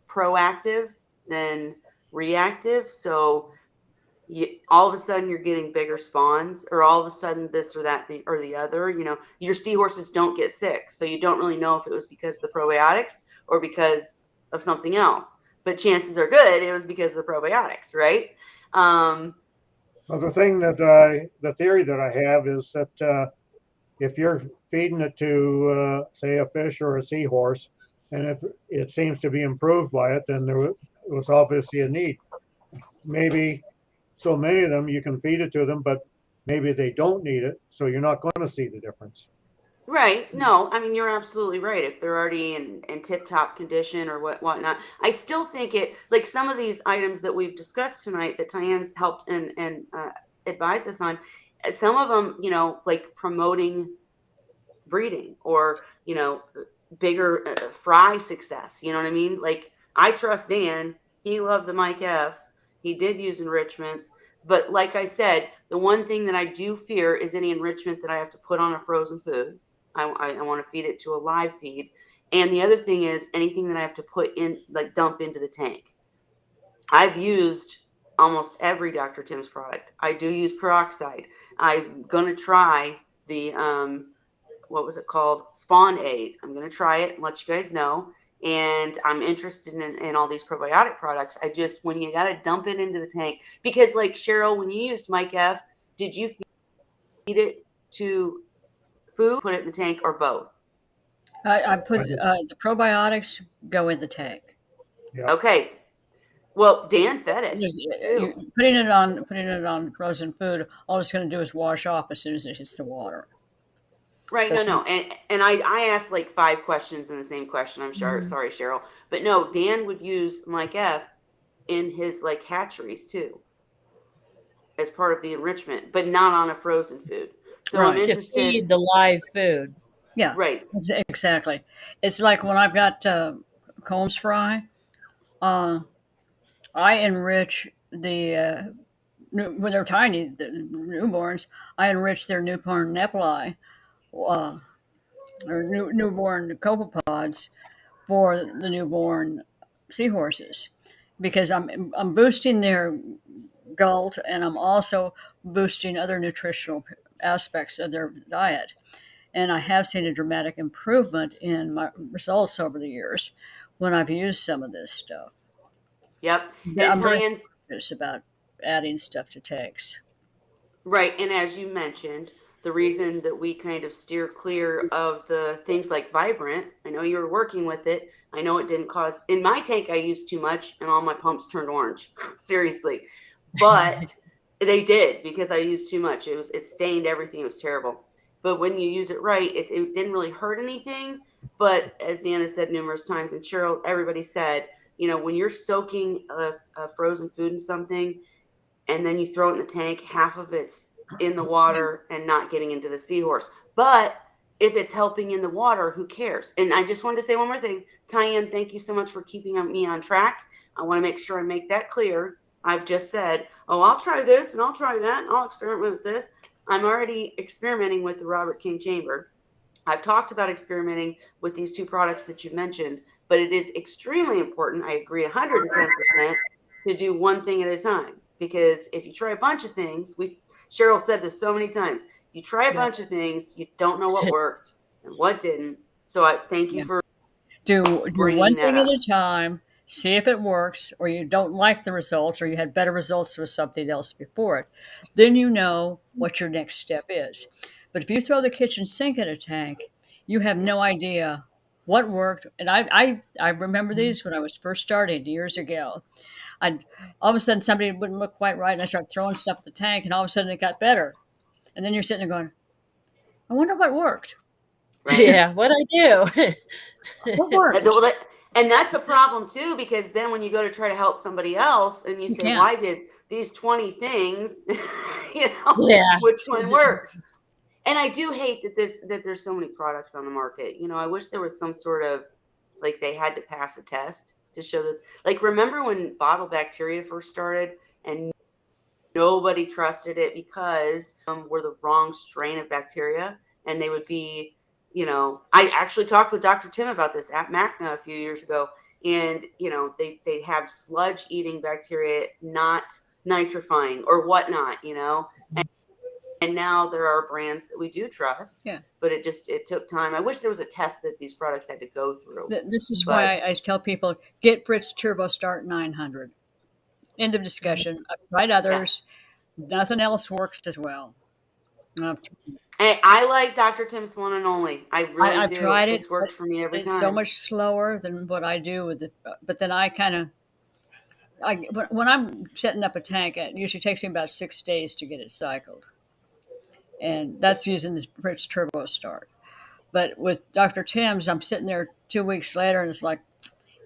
proactive than reactive. So all of a sudden you're getting bigger spawns, or all of a sudden this or that or the other. Your seahorses don't get sick, so you don't really know if it was because of the probiotics or because of something else, but chances are good it was because of the probiotics, right? Well, the theory that I have is that if you're feeding it to, say, a fish or a seahorse, and if it seems to be improved by it, then there was obviously a need. Maybe so many of them you can feed it to them, but maybe they don't need it, so you're not going to see the difference. Right. No, I mean, you're absolutely right. If they're already in tip-top condition or whatnot, I still think it, like some of these items that we've discussed tonight that Tyann's helped and advised us on, some of them, like promoting breeding or, bigger fry success. You know what I mean? Like I trust Dan. He loved the Mike F. He did use enrichments. But like I said, the one thing that I do fear is any enrichment that I have to put on a frozen food. I want to feed it to a live feed. And the other thing is anything that I have to put in, like dump into the tank. I've used almost every Dr. Tim's product. I do use peroxide. I'm going to try the, what was it called? Spawn Aid. I'm going to try it and let you guys know. And I'm interested in all these probiotic products. When you got to dump it into the tank, because like Cheryl, when you used Mike F, did you feed it to food, put it in the tank, or both? I put the probiotics go in the tank. Yeah. Okay. Well, Dan fed it too. Putting it on frozen food, all it's going to do is wash off as soon as it hits the water. Right. So No. And I asked like 5 questions in the same question. I'm sure. Sorry, Cheryl. But no, Dan would use Mike F in his like hatcheries too, as part of the enrichment, but not on a frozen food. So Right. I'm To interested. feed the live food. Yeah, Right. exactly. It's like when I've got Combs fry, I enrich when they're tiny, the newborns, I enrich their newborn nepli or newborn copepods for the newborn seahorses because I'm boosting their gult and I'm also boosting other nutritional aspects of their diet. And I have seen a dramatic improvement in my results over the years when I've used some of this stuff. Yep. Yeah, And I'm very Tyann, curious about adding stuff to tanks. right. And as you mentioned, the reason that we kind of steer clear of the things like Vibrant, I know you were working with it. I know it didn't cause, in my tank, I used too much and all my pumps turned orange. Seriously. But they did because I used too much. It stained everything. It was terrible. But when you use it right, it didn't really hurt anything. But as Nana said numerous times, and Cheryl, everybody said, when you're soaking a frozen food in something and then you throw it in the tank, half of it's in the water and not getting into the seahorse. But if it's helping in the water, who cares? And I just wanted to say one more thing. Tyann, thank you so much for keeping me on track. I want to make sure I make that clear. I've just said, oh, I'll try this and I'll try that and I'll experiment with this. I'm already experimenting with the Robert King Chamber. I've talked about experimenting with these two products that you've mentioned, but it is extremely important. I agree 110% to do one thing at a time, because if you try a bunch of things, Cheryl said this so many times. If you try a bunch of things, you don't know what worked and what didn't. So I thank you for Do bringing one that thing at up. a time, see if it works, or you don't like the results, or you had better results with something else before it. Then you know what your next step is. But if you throw the kitchen sink in a tank, you have no idea what worked. And I remember these when I was first starting years ago. I all of a sudden somebody wouldn't look quite right, and I started throwing stuff at the tank, and all of a sudden it got better. And then you're sitting there going, I wonder what worked. Right. Yeah, what I do. What And worked? well, and that's a problem too, because then when you go to try to help somebody else and you You say, well, can't. I did these 20 things, you know, Yeah. which one worked? And I do hate that there's so many products on the market. You know, I wish there was some sort of, like, they had to pass a test to show that, like, remember when bottle bacteria first started and nobody trusted it because were the wrong strain of bacteria, and they would be, you know, I actually talked with Dr. Tim about this at MACNA a few years ago, and you know, they have sludge eating bacteria, not nitrifying or whatnot, you know. And now there are brands that we do trust, Yeah. but it took time. I wish there was a test that these products had to go through, This is why but I tell people get Fritz Turbo Start 900. End of discussion. I've tried yeah. others. Nothing else works as well. I've, And I like Dr. Tim's one and only. I really I've do. tried it, It's but worked for me every it's so time. much slower than what I do with it. But then I kind of, when I'm setting up a tank, it usually takes me about 6 days to get it cycled. And that's using the Fritz Turbo Start. But with Dr. Tim's, I'm sitting there 2 weeks later and it's like,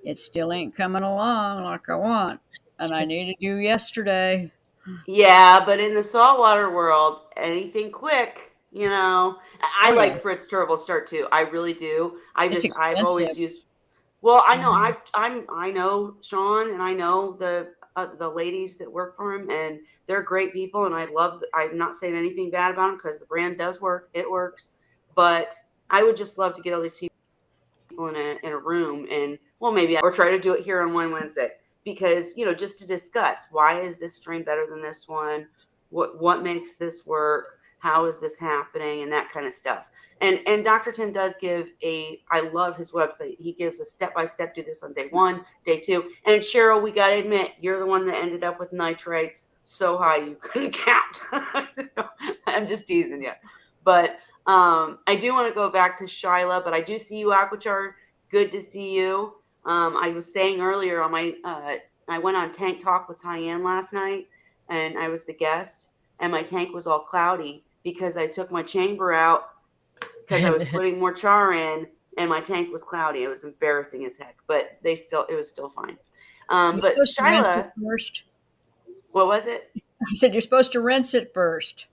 it still ain't coming along like I want. And I needed you yesterday. Yeah, but in the saltwater world, anything quick, you know. I Oh, like yeah. Fritz Turbo Start too. I really do. It's I've always expensive. used. Well, I know I know Sean and I know the ladies that work for him, and they're great people, and I'm not saying anything bad about them because the brand does work. It works, but I would just love to get all these people in a room, and well, maybe or try to do it here on one Wednesday, because you know, just to discuss, why is this strain better than this one, what makes this work, how is this happening, and that kind of stuff. And Dr. Tim does give I love his website. He gives a step-by-step, do this on day 1, day 2. And Cheryl, we got to admit, you're the one that ended up with nitrites so high you couldn't count. I'm just teasing you, but I do want to go back to Shyla, but I do see you, Aquachar. Good to see you. I was saying earlier on I went on Tank Talk with Tyann last night, and I was the guest, and my tank was all cloudy because I took my chamber out because I was putting more char in, and my tank was cloudy. It was embarrassing as heck, but it was still fine. You're But supposed to rinse it Shyla, first. what was it? I said you're supposed to rinse it first.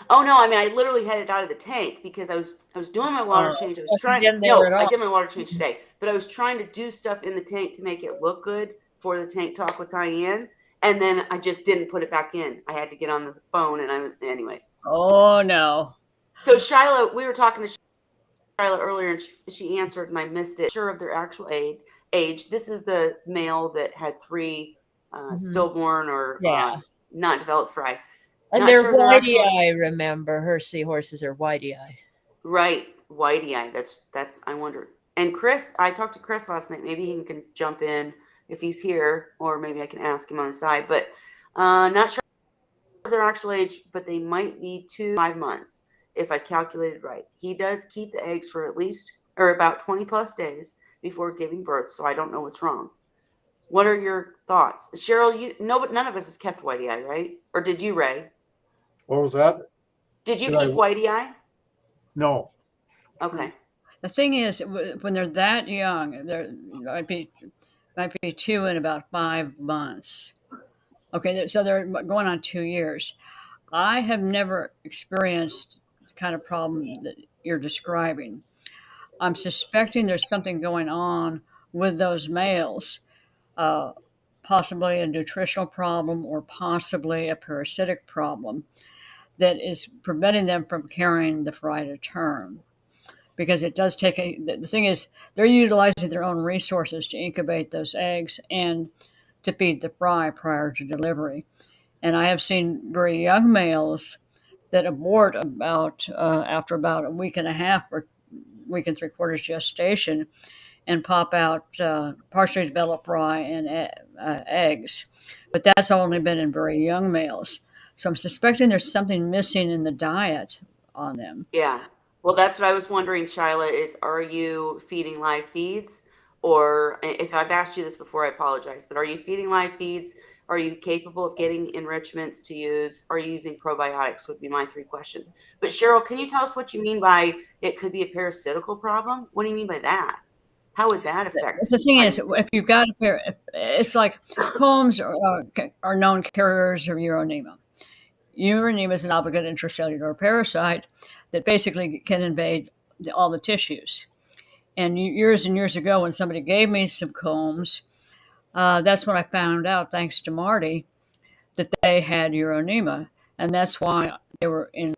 Oh no, I mean I literally had it out of the tank because I was doing my water Oh, change. I was Wasn't trying in there no, at I all. did my water change today, but I was trying to do stuff in the tank to make it look good for the tank talk with Tyann, and then I just didn't put it back in. I had to get on the phone, and I was anyways. oh no. So Shyla, we were talking to Shyla earlier, and she answered, and I missed it. Sure of their actual age. This is the male that had 3 Mhm. stillborn or Yeah. not developed fry. And Not they're sure of their whitey actual eye, remember. Her seahorses are whitey eye. right, whitey eye. That's I wonder. And Chris, I talked to Chris last night. Maybe he can jump in if he's here, or maybe I can ask him on the side. But not sure of their actual age, but they might be 2 to 5 months if I calculated right. He does keep the eggs for at least or about 20 plus days before giving birth, so I don't know what's wrong. What are your thoughts, Cheryl? You no, but none of us has kept whitey eye, right? Or did you, Ray? What was that? Did you Did I? keep whitey eye? No. Okay. The thing is, when they're that young, they're might be 2 in about 5 months. Okay, so they're going on 2 years. I have never experienced the kind of problem that you're describing. I'm suspecting there's something going on with those males, uh, possibly a nutritional problem or possibly a parasitic problem that is preventing them from carrying the fry to term. Because it does take the thing is, they're utilizing their own resources to incubate those eggs and to feed the fry prior to delivery. And I have seen very young males that abort after about a week and a half or week and 3/4 gestation and pop out partially developed fry and eggs. But that's only been in very young males. So I'm suspecting there's something missing in the diet on them. Yeah. Well, that's what I was wondering, Shyla, is are you feeding live feeds? Or if I've asked you this before, I apologize, but are you feeding live feeds? Are you capable of getting enrichments to use? Are you using probiotics? Would be my 3 questions. But Cheryl, can you tell us what you mean by it could be a parasitical problem? What do you mean by that? How would that affect The thing is, pregnancy? if you've got a pair, it's like combs are known carriers of uronema. Uronema is an obligate intracellular parasite that basically can invade all the tissues. And years and years ago, when somebody gave me some combs, that's when I found out, thanks to Marty, that they had uronema. And that's why they were in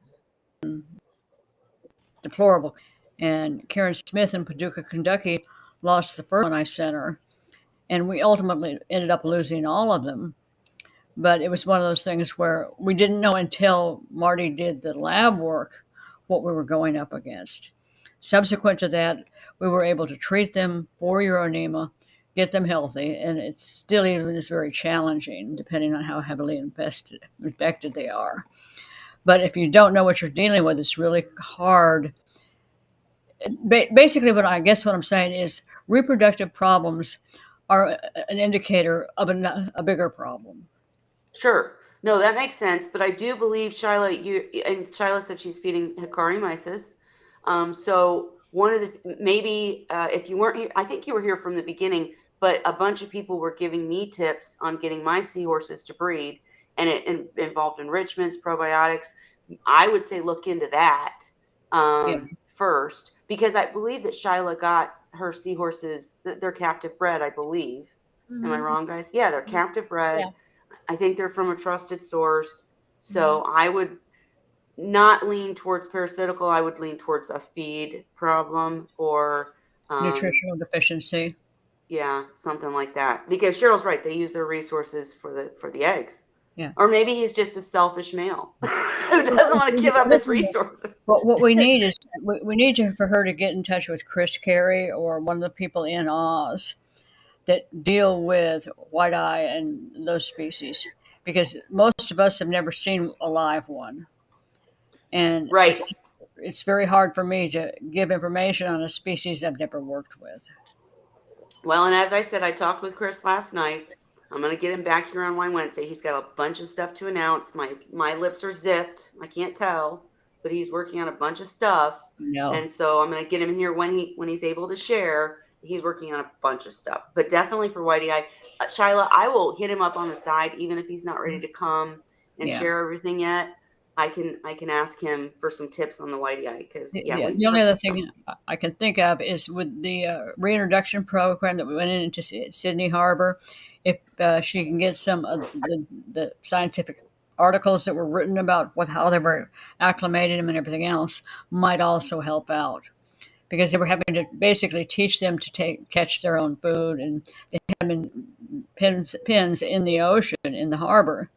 deplorable. And Karen Smith in Paducah, Kentucky, lost the first one I sent her. And we ultimately ended up losing all of them. But it was one of those things where we didn't know until Marty did the lab work what we were going up against. Subsequent to that, we were able to treat them for uronema, get them healthy, and it still even is very challenging depending on how heavily infected they are. But if you don't know what you're dealing with, it's really hard. Basically, what I'm saying is reproductive problems are an indicator of a bigger problem. Sure. No, that makes sense. But I do believe Shyla, Shyla said she's feeding Hikari mysis. So one of the maybe if you weren't here, I think you were here from the beginning, but a bunch of people were giving me tips on getting my seahorses to breed, and it involved enrichments, probiotics. I would say look into that Yeah. first, because I believe that Shyla got her seahorses, they're captive bred, I believe. Am I wrong, guys? Yeah, they're captive bred. Yeah. I think they're from a trusted source. So I would not lean towards parasitical. I would lean towards a feed problem or, Nutritional deficiency. yeah, something like that. Because Cheryl's right; they use their resources for the eggs. Yeah. Or maybe he's just a selfish male who doesn't want to give up his resources. But what we need is we need for her to get in touch with Chris Carey or one of the people in Oz that deal with white eye and those species, because most of us have never seen a live one, and Right. it's very hard for me to give information on a species I've never worked with. Well, and as I said, I talked with Chris last night. I'm going to get him back here on Wine Wednesday. He's got a bunch of stuff to announce. My lips are zipped. I can't tell, but he's working on a bunch of stuff. No. And so I'm going to get him in here when he's able to share. He's working on a bunch of stuff, but definitely for Whitey Eye. Shyla, I will hit him up on the side, even if he's not ready to come and share everything yet. I can ask him for some tips on the Whitey Eye, because the only other thing I can think of is with the reintroduction program that we went into Sydney Harbor. If she can get some of the scientific articles that were written about how they were acclimating them and everything else, might also help out, because they were having to basically teach them to catch their own food, and they had them in pens in the ocean in the harbor,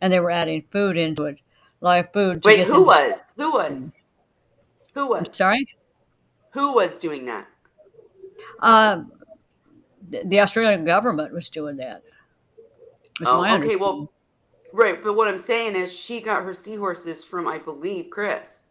and they were adding food into it, live food. Wait, who was? Sorry? Who was doing that? The Australian government was doing that. Okay, well, right. But what I'm saying is she got her seahorses from, I believe, Chris.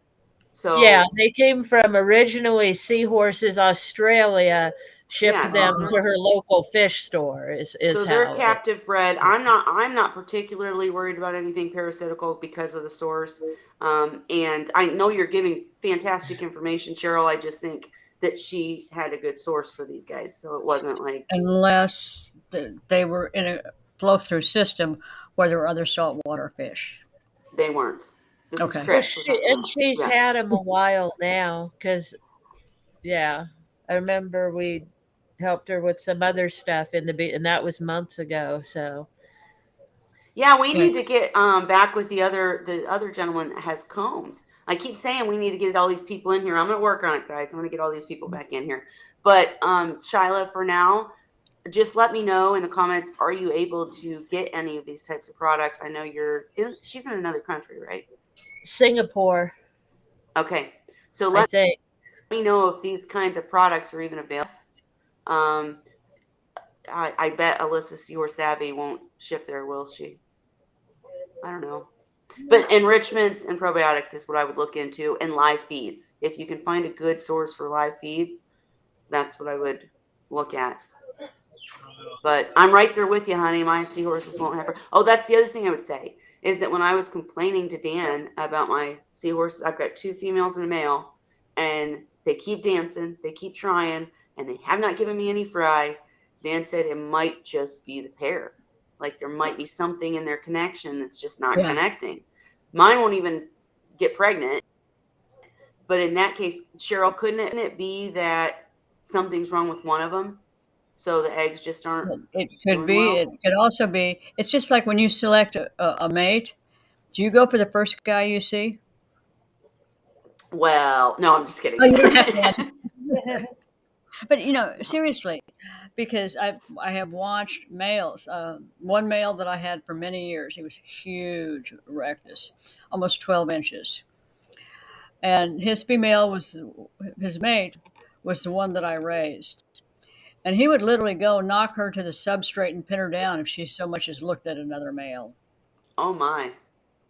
So yeah, they came from originally Seahorses Australia, shipped them to her local fish store. Is so they're captive bred. I'm not particularly worried about anything parasitical because of the source. And I know you're giving fantastic information, Cheryl. I just think that she had a good source for these guys, so it wasn't like, unless they were in a flow-through system where there were other saltwater fish. They weren't. This is Okay. Well, Chris we're talking about. she's Yeah. had them a while now, because yeah, I remember we helped her with some other stuff and that was months ago. So Yeah, we Yeah. need to get back with the other gentleman that has combs. I keep saying we need to get all these people in here. I'm gonna work on it, guys. I'm gonna get all these people back in here. But Shyla, for now, just let me know in the comments. Are you able to get any of these types of products? I know she's in another country, right? Singapore, Okay, so I let think. me know if these kinds of products are even available. Um, I bet Alyssa Seahorse Savvy won't ship there, will she? I don't know. But enrichments and probiotics is what I would look into, and live feeds. If you can find a good source for live feeds, that's what I would look at. But I'm right there with you, honey. My seahorses won't have her. Oh, that's the other thing I would say is that when I was complaining to Dan about my seahorses, I've got 2 females and a male, and they keep dancing, they keep trying, and they have not given me any fry. Dan said it might just be the pair. Like there might be something in their connection that's just not Yeah. connecting. Mine won't even get pregnant. But in that case, Cheryl, couldn't it be that something's wrong with one of them? So the eggs just aren't It could doing be. well? It could also be. It's just like when you select a mate. Do you go for the first guy you see? Well, no, I'm just Oh, kidding. you don't have to answer. But seriously, because I have watched males. One male that I had for many years, he was huge, erectus, almost 12 inches, and his mate was the one that I raised, and he would literally go knock her to the substrate and pin her down if she so much as looked at another male. Oh my.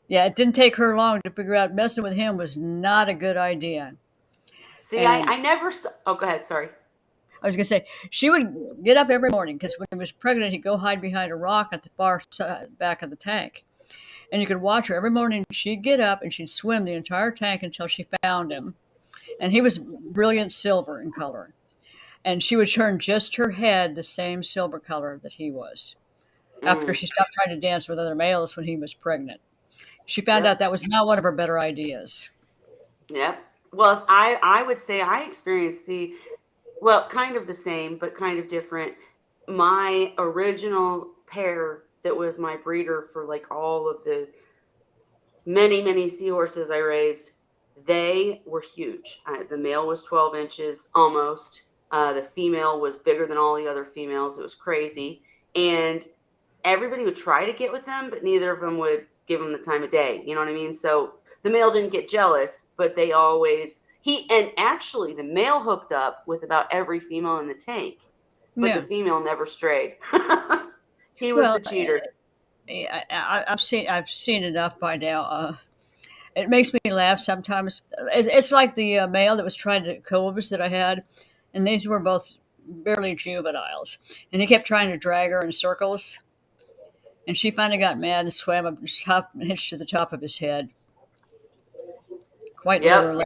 Yeah, it didn't take her long to figure out messing with him was not a good idea. See, I, And I never saw. Oh, go ahead. Sorry. I was going to say, she would get up every morning because when she was pregnant, he'd go hide behind a rock at the far back of the tank. And you could watch her every morning. She'd get up and she'd swim the entire tank until she found him. And he was brilliant silver in color. And she would turn just her head the same silver color that he was after Mm, she stopped trying to dance with other males when he was pregnant. She found out yep. that was not one of her better ideas. Yep. Well, I would say I experienced well, kind of the same, but kind of different. My original pair that was my breeder for like all of the many, many seahorses I raised, they were huge. The male was 12 inches almost. The female was bigger than all the other females. It was crazy. And everybody would try to get with them, but neither of them would give them the time of day. You know what I mean? So the male didn't get jealous, but and actually the male hooked up with about every female in the tank, but the Yeah. female never strayed. He was Well, the cheater. I've seen enough by now. It makes me laugh sometimes. It's like the male that was trying to coax that I had, and these were both barely juveniles, and he kept trying to drag her in circles, and she finally got mad and swam up the top and hitched to the top of his head, quite Yep. literally.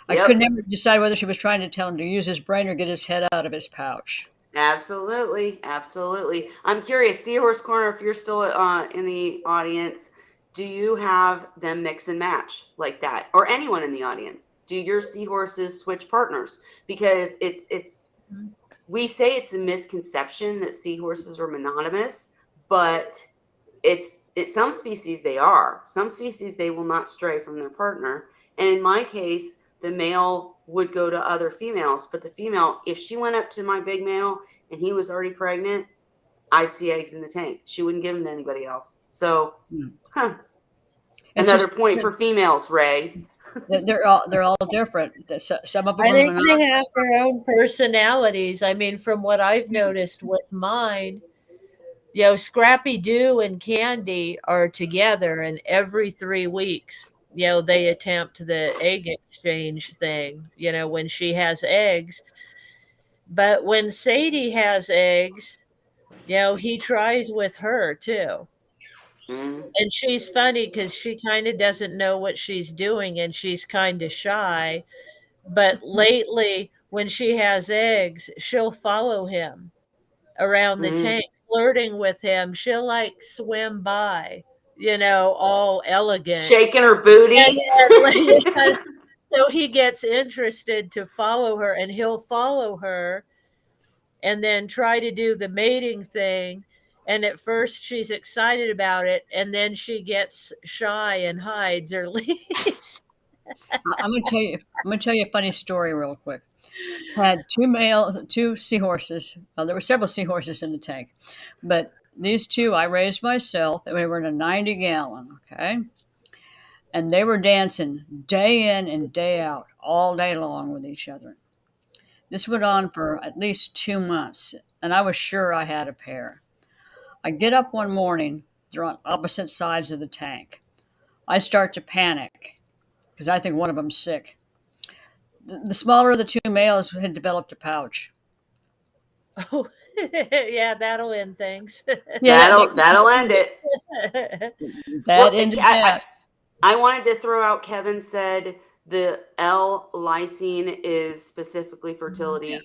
I could Yep. never decide whether she was trying to tell him to use his brain or get his head out of his pouch. Absolutely, absolutely. I'm curious, Seahorse Corner, if you're still in the audience, do you have them mix and match like that, or anyone in the audience? Do your seahorses switch partners? Because we say it's a misconception that seahorses are monogamous, but it's some species they are. Some species they will not stray from their partner. And in my case, the male would go to other females, but the female, if she went up to my big male and he was already pregnant, I'd see eggs in the tank. She wouldn't give them to anybody else. So, Hmm. huh. It's Another just point for females, Ray. they're all different. Some of them I are think they have monogamous. their own personalities. I mean, from what I've noticed with mine, Scrappy Doo and Candy are together, and every 3 weeks, they attempt the egg exchange thing, when she has eggs. But when Sadie has eggs, he tries with her too. Mm, And she's funny because she kind of doesn't know what she's doing and she's kind of shy. But lately, when she has eggs, she'll follow him around the mm, tank, flirting with him. She'll like swim by. all elegant. Shaking her And booty. then, so he gets interested to follow her, and he'll follow her and then try to do the mating thing. And at first she's excited about it, and then she gets shy and hides or leaves. I'm gonna tell you. I'm gonna tell you a funny story real quick. Had two seahorses. Well, there were several seahorses in the tank, but these two I raised myself, and we were in a 90-gallon. Okay, and they were dancing day in and day out, all day long with each other. This went on for at least 2 months, and I was sure I had a pair. I get up one morning, they're on opposite sides of the tank. I start to panic because I think one of them's sick. The smaller of the two males had developed a pouch. Oh, yeah, that'll end things. Yeah, That'll end it. that Well, ended that. I wanted to throw out. Kevin said the L-lysine is specifically fertility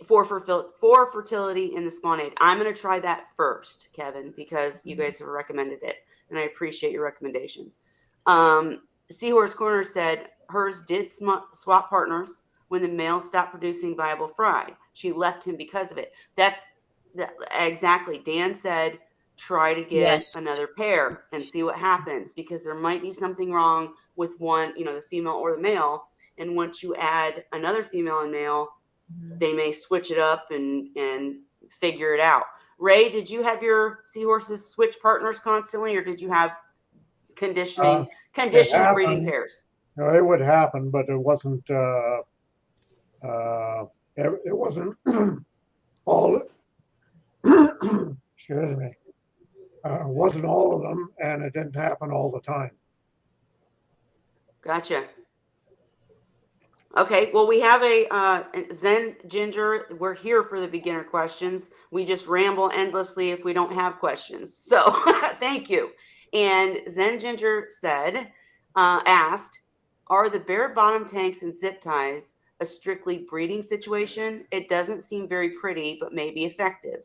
for fertility in the spawnade. I'm going to try that first, Kevin, because you guys have recommended it, and I appreciate your recommendations. Seahorse Corner said hers did swap partners when the male stopped producing viable fry. She left him because of it. Exactly. Dan said try to get Yes. another pair and see what happens, because there might be something wrong with one, the female or the male. And once you add another female and male, they may switch it up and figure it out. Ray, did you have your seahorses switch partners constantly, or did you have conditioned breeding pairs? No, it would happen, but it wasn't. It wasn't all. Excuse me. Wasn't all of them, and it didn't happen all the time. Gotcha. Okay, well, we have a Zen Ginger. We're here for the beginner questions. We just ramble endlessly if we don't have questions. So thank you. And Zen Ginger asked, are the bare bottom tanks and zip ties a strictly breeding situation? It doesn't seem very pretty, but may be effective.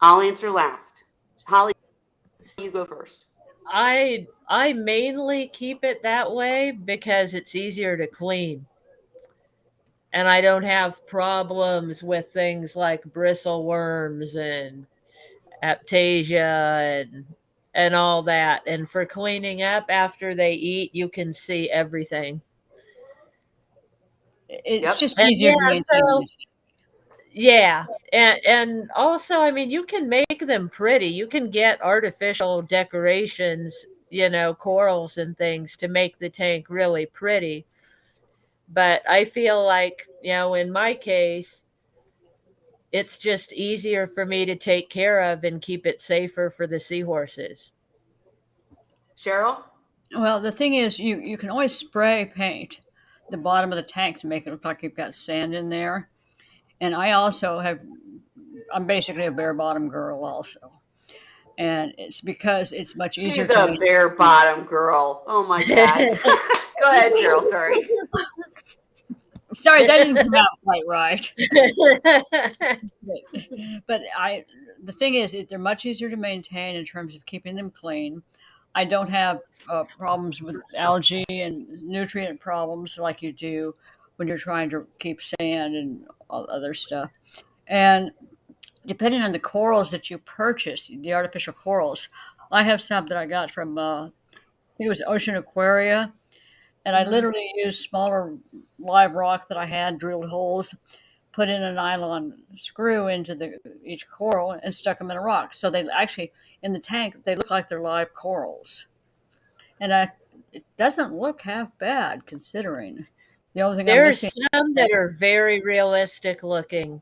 I'll answer last. Holly, you go first. I mainly keep it that way because it's easier to clean. And I don't have problems with things like bristle worms and aptasia and all that. And for cleaning up after they eat, you can see everything. It's just easier to maintain. Yeah. And also, I mean, you can make them pretty. You can get artificial decorations, corals and things to make the tank really pretty. But I feel like, in my case, it's just easier for me to take care of and keep it safer for the seahorses. Cheryl? Well, the thing is, you can always spray paint the bottom of the tank to make it look like you've got sand in there. And I'm basically a bare bottom girl also. And it's because it's much easier. She's a bare bottom girl. Oh my God. Go ahead, Cheryl. Sorry. Sorry, that didn't come out quite right. But the thing is, they're much easier to maintain in terms of keeping them clean. I don't have problems with algae and nutrient problems like you do when you're trying to keep sand and all other stuff. And depending on the corals that you purchase, the artificial corals, I have some that I got from, I think it was Ocean Aquaria. And I literally used smaller live rock that I had, drilled holes, put in a nylon screw into each coral and stuck them in a rock. So they actually, in the tank, they look like they're live corals. And it doesn't look half bad considering. The only thing There's some that are very realistic looking.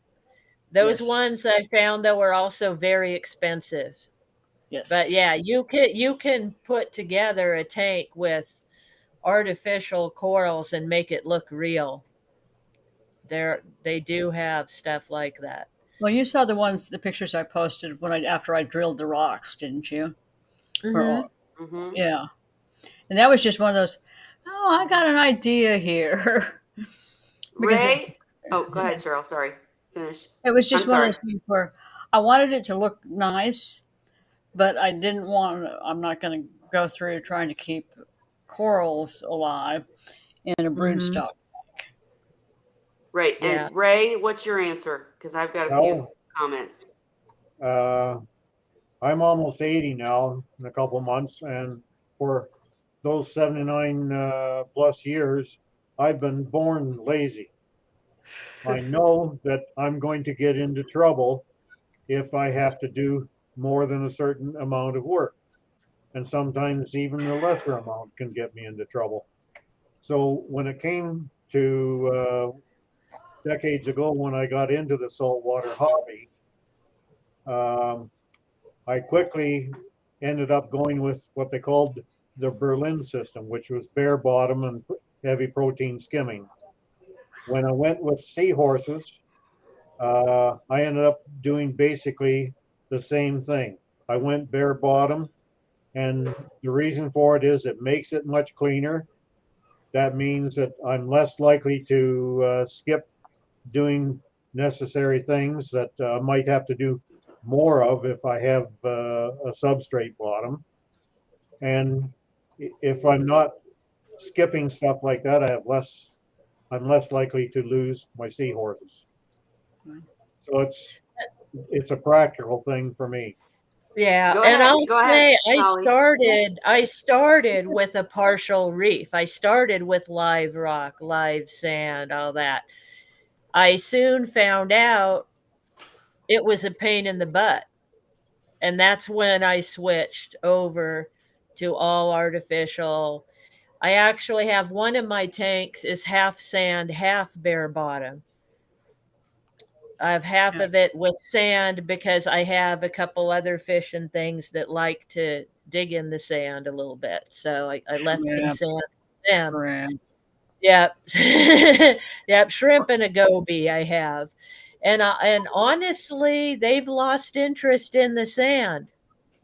Those ones I found that were also very expensive. Yes. But yeah, you can put together a tank with artificial corals and make it look real. They do have stuff like that. Well, you saw the pictures I posted after I drilled the rocks, didn't you? Mm-hmm. Yeah. And that was just one of those, I got an idea here. Ray? Go ahead, Cheryl. Sorry. Finish. It was just one of those things where I wanted it to look nice, but I didn't want. I'm not going to go through trying to keep corals alive in a Mm-hmm. broodstock. Right. Yeah. And Ray, what's your answer? Because I've got a few Well, comments. I'm almost 80 now in a couple months, and for those 79 plus years, I've been born lazy. I know that I'm going to get into trouble if I have to do more than a certain amount of work. And sometimes even a lesser amount can get me into trouble. So when it came to decades ago when I got into the saltwater hobby, um, I quickly ended up going with what they called the Berlin system, which was bare bottom and heavy protein skimming. When I went with Seahorses, I ended up doing basically the same thing. I went bare bottom, and the reason for it is it makes it much cleaner. That means that I'm less likely to skip doing necessary things that I might have to do more of if I have a substrate bottom. And if I'm not skipping stuff like that, I'm less likely to lose my seahorses. So it's a practical thing for me. Yeah, Go and ahead. I'll Go ahead, say Holly. I started with a partial reef. I started with live rock, live sand, all that. I soon found out it was a pain in the butt. And that's when I switched over to all artificial. I actually have one of my tanks is half sand, half bare bottom. I have half Yeah. of it with sand because I have a couple other fish and things that like to dig in the sand a little bit. So I left some Yeah, sand for them. correct. Yep. Yep. Shrimp and a goby I have. And honestly, they've lost interest in the sand.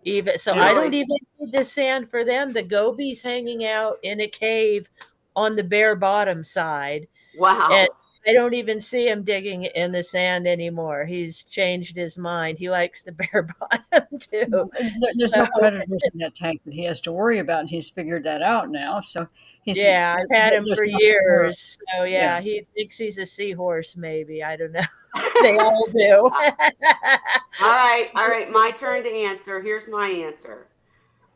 Even so, I don't Really? even need the sand for them. The goby's hanging out in a cave on the bare bottom side, and Wow. I don't even see him digging in the sand anymore. He's changed his mind. He likes the bare bottom too. There's So no predators in that tank that he has to worry about, and he's figured that out now. So yeah, I've had him there's for nothing there. years. So Yeah. yeah, he thinks he's a seahorse. Maybe I don't know. They all do. All right. All right. My turn to answer. Here's my answer.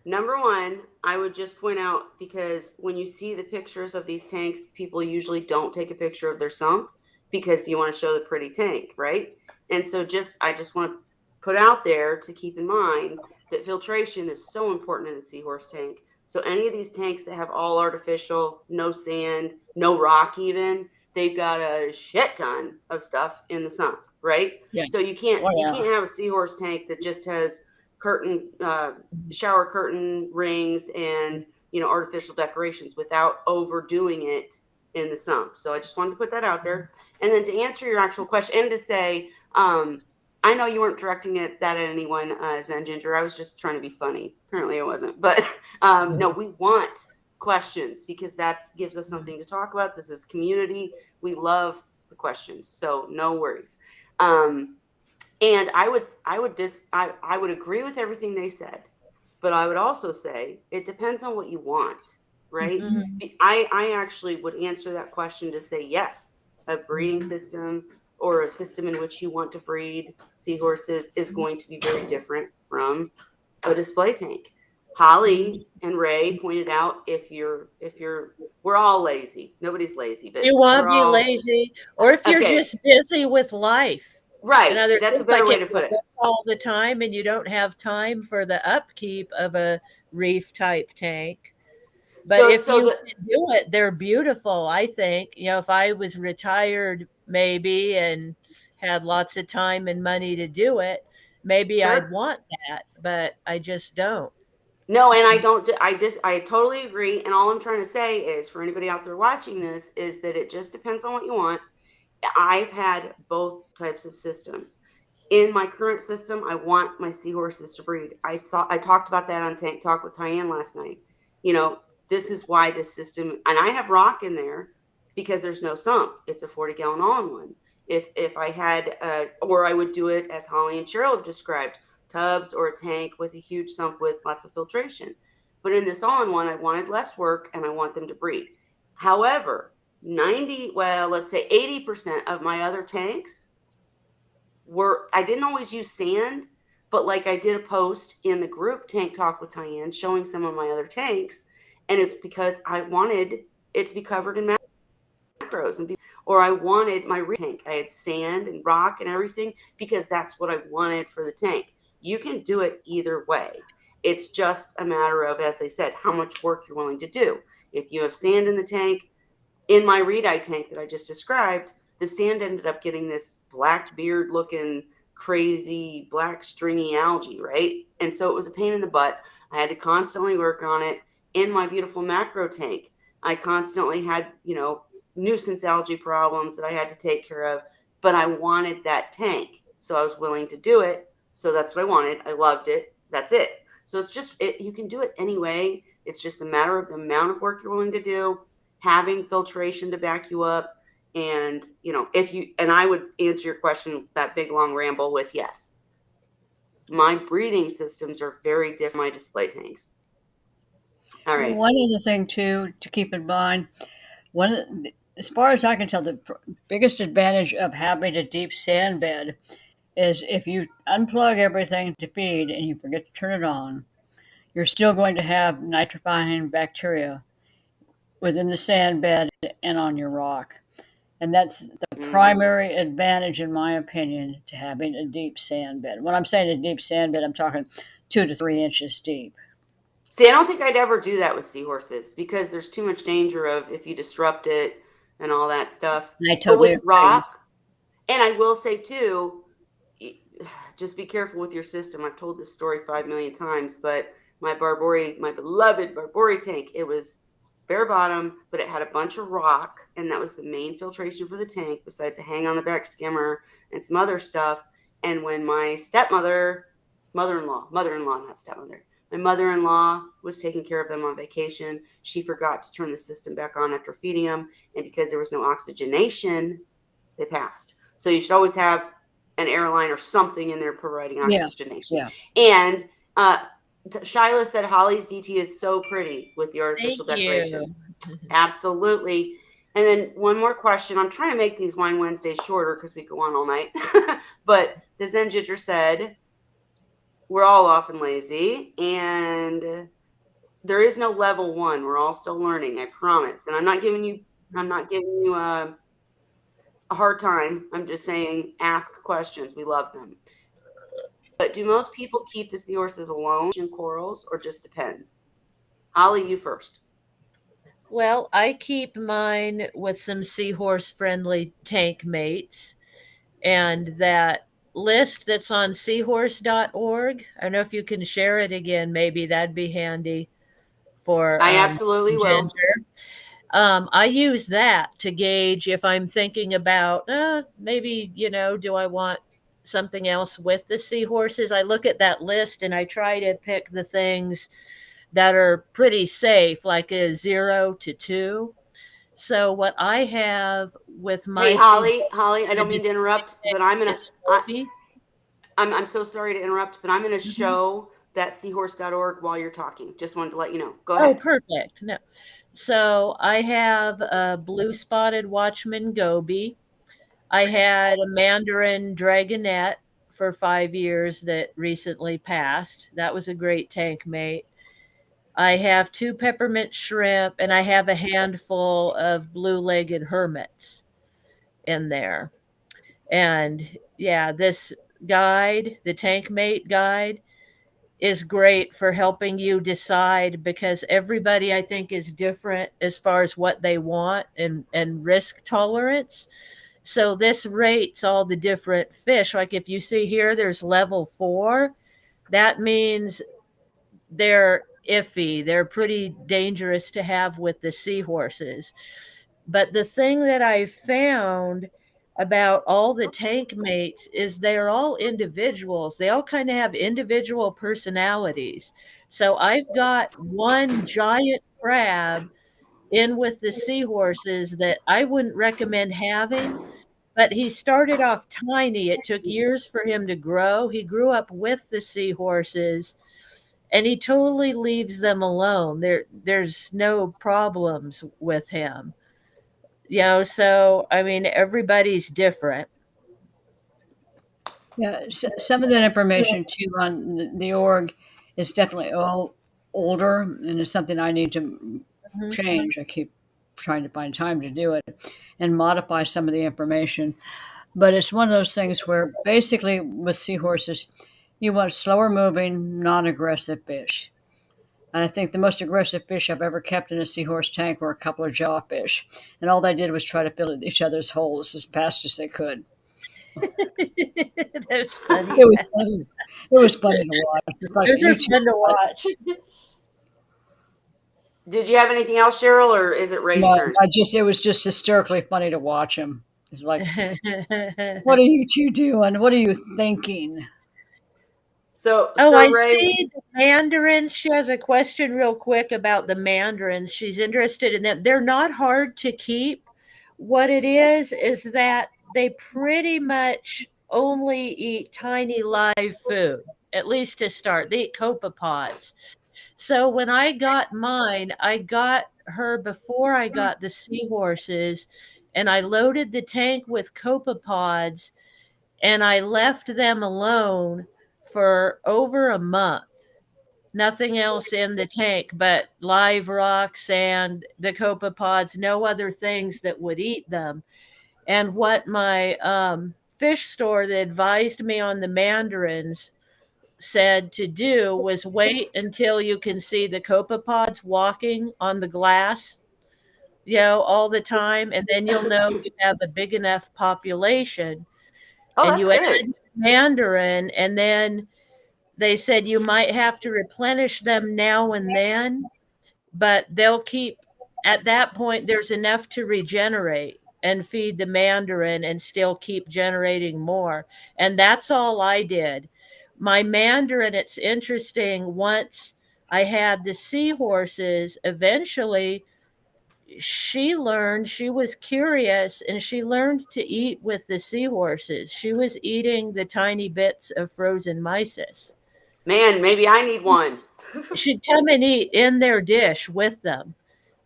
Number one, I would just point out because when you see the pictures of these tanks, people usually don't take a picture of their sump because you want to show the pretty tank, right? And so I just want to put out there to keep in mind that filtration is so important in a seahorse tank. So any of these tanks that have all artificial, no sand, no rock even, they've got a shit ton of stuff in the sump, right? Yeah. So Oh, you yeah. can't have a seahorse tank that just has curtain shower curtain rings and artificial decorations without overdoing it in the sump. So I just wanted to put that out there. And then to answer your actual question and to say, I know you weren't directing that at anyone, Zen Ginger. I was just trying to be funny. Apparently I wasn't. But no, we want questions because that gives us something to talk about. This is community. We love the questions. So no worries. And I would agree with everything they said, but I would also say it depends on what you want, right? Mhm. I actually would answer that question to say yes, a breeding system or a system in which you want to breed seahorses is going to be very different from a display tank. Holly and Ray pointed out we're all lazy. Nobody's lazy, but You want we're to be all lazy, or if you're okay. just busy with life. In Right. other That's a things better like way if to you're put it. work all the time and you don't have time for the upkeep of a reef type tank. But So if so you the can do it, they're beautiful, I think. If I was retired maybe and had lots of time and money to do it, maybe I'd sure. want that, but I just don't. No, and I don't. I totally agree. And all I'm trying to say is, for anybody out there watching this, is that it just depends on what you want. I've had both types of systems. In my current system, I want my seahorses to breed. I talked about that on Tank Talk with Tyann last night. This is why this system, and I have rock in there because there's no sump. It's a 40-gallon all-in-one. If I had, or I would do it as Holly and Cheryl have described, tubs or a tank with a huge sump with lots of filtration. But in this all-in-one, I wanted less work and I want them to breed. However, 90, well, let's say 80% of my other tanks were, I didn't always use sand, but like I did a post in the group Tank Talk with Tyann showing some of my other tanks. And it's because I wanted it to be covered in macros or I wanted my tank. I had sand and rock and everything because that's what I wanted for the tank. You can do it either way. It's just a matter of, as they said, how much work you're willing to do. If you have sand in the tank, in my reed-eye tank that I just described, the sand ended up getting this black beard looking crazy black stringy algae, right? And so it was a pain in the butt. I had to constantly work on it. In my beautiful macro tank, I constantly had, nuisance algae problems that I had to take care of, but I wanted that tank. So I was willing to do it. So that's what I wanted. I loved it. That's it. So it's just, you can do it anyway. It's just a matter of the amount of work you're willing to do, having filtration to back you up. And, and I would answer your question, that big long ramble with yes. My breeding systems are very different from my display tanks. All right. One other thing, too, to keep in mind, as far as I can tell, the biggest advantage of having a deep sand bed is if you unplug everything to feed and you forget to turn it on, you're still going to have nitrifying bacteria within the sand bed and on your rock. And that's the primary advantage, in my opinion, to having a deep sand bed. When I'm saying a deep sand bed, I'm talking 2 to 3 inches deep. See, I don't think I'd ever do that with seahorses because there's too much danger of if you disrupt it and all that stuff. I totally but with rock, and I will say too, just be careful with your system. I've told this story 5 million times, but my beloved Barbori tank, it was bare bottom, but it had a bunch of rock, and that was the main filtration for the tank, besides a hang on the back skimmer and some other stuff. And when my mother-in-law, not stepmother, my mother-in-law was taking care of them on vacation. She forgot to turn the system back on after feeding them, and because there was no oxygenation, they passed. So you should always have an airline or something in there providing oxygenation. Yeah. And Shyla said Holly's DT is so pretty with the artificial decorations. Absolutely. And then one more question. I'm trying to make these Wine Wednesdays shorter because we go on all night. But the Zen Ginger said, we're all often lazy and there is no level 1. We're all still learning, I promise. And I'm not giving you a hard time. I'm just saying, ask questions. We love them. But do most people keep the seahorses alone in corals or just depends? Holly, you first. Well, I keep mine with some seahorse friendly tank mates, and that list that's on seahorse.org. I don't know if you can share it again. Maybe that'd be handy for I absolutely will. I use that to gauge if I'm thinking about maybe, do I want something else with the seahorses? I look at that list and I try to pick the things that are pretty safe, like a 0 to 2. So what I have with my Holly, I don't mean to interrupt, but I'm so sorry to interrupt, but I'm gonna show that seahorse.org while you're talking. Just wanted to let you know. Go ahead. Oh, perfect. No. So I have a blue spotted Watchman Goby. I had a Mandarin Dragonette for 5 years that recently passed. That was a great tank mate. I have 2 peppermint shrimp, and I have a handful of blue-legged hermits in there. And yeah, this guide, the tank mate guide, is great for helping you decide because everybody, I think, is different as far as what they want and risk tolerance. So this rates all the different fish. Like if you see here, there's level 4. That means they're iffy. They're pretty dangerous to have with the seahorses. But the thing that I found about all the tank mates is they're all individuals. They all kind of have individual personalities. So I've got one giant crab in with the seahorses that I wouldn't recommend having but he started off tiny. It took years for him to grow. He grew up with the seahorses, and he totally leaves them alone. There's no problems with him. So I mean, everybody's different. Yeah, some of that information too on the org is definitely older, and it's something I need to Mhm. change. I keep trying to find time to do it and modify some of the information. But it's one of those things where basically with seahorses, you want slower moving, non aggressive fish. And I think the most aggressive fish I've ever kept in a seahorse tank were a couple of jawfish. And all they did was try to fill each other's holes as fast as they could. That's funny. It was funny. It was funny to watch. It's like Those are YouTube. fun to watch. Did you have anything else, Cheryl, or is it Ray's No, turn? it was just hysterically funny to watch him. It's like, what are you two doing? What are you thinking? So, Oh, I Ray, see the mandarins. She has a question real quick about the mandarins. She's interested in them. They're not hard to keep. What it is that they pretty much only eat tiny live food, at least to start. They eat copepods. So when I got mine, I got her before I got the seahorses, and I loaded the tank with copepods, and I left them alone for over a month. Nothing else in the tank but live rocks and the copepods, no other things that would eat them. And what my fish store that advised me on the mandarins said to do was wait until you can see the copepods walking on the glass, all the time, and then you'll know you have a big enough population. oh, And that's you add good. mandarin, and then they said you might have to replenish them now and then, but they'll keep, at that point, there's enough to regenerate and feed the mandarin and still keep generating more. And that's all I did. My mandarin, it's interesting, once I had the seahorses, eventually she was curious and she learned to eat with the seahorses. She was eating the tiny bits of frozen mysis. Man, maybe I need one. She'd come and eat in their dish with them.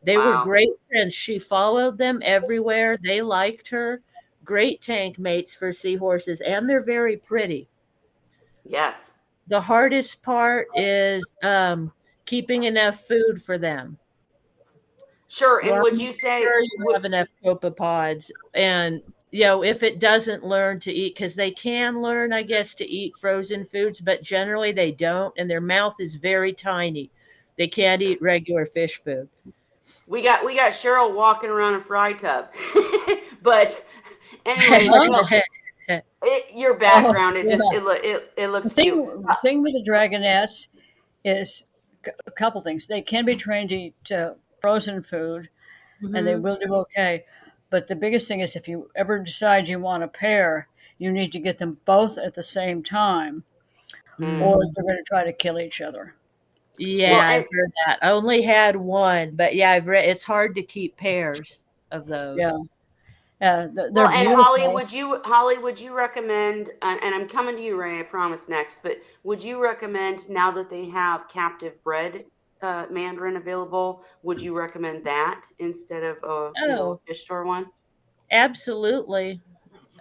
They were Wow. great friends. She followed them everywhere. They liked her. Great tank mates for seahorses, and they're very pretty. Yes. The hardest part is keeping enough food for them. Sure. And would Making you say, sure you have enough copepods. And, if it doesn't learn to eat, because they can learn, I guess, to eat frozen foods, but generally they don't. And their mouth is very tiny. They can't eat regular fish food. we got Cheryl walking around a fry tub. But anyways, no, your Oh, background, it yeah. just, it The looked thing, cute. the thing with the dragonettes is a couple things. They can be trained to eat frozen food, and they Mhm. will do okay. But the biggest thing is if you ever decide you want a pair, you need to get them both at the same time, Mm. or they're going to try to kill each other. Well, Yeah, and I've heard that. I only had one, but yeah, I've read it's hard to keep pairs of Yeah, those. they're beautiful. Holly, would you recommend? And I'm coming to you, Ray. I promise next. But would you recommend, now that they have captive bred mandarin available? Would you recommend that instead of a Oh, fish store one? absolutely.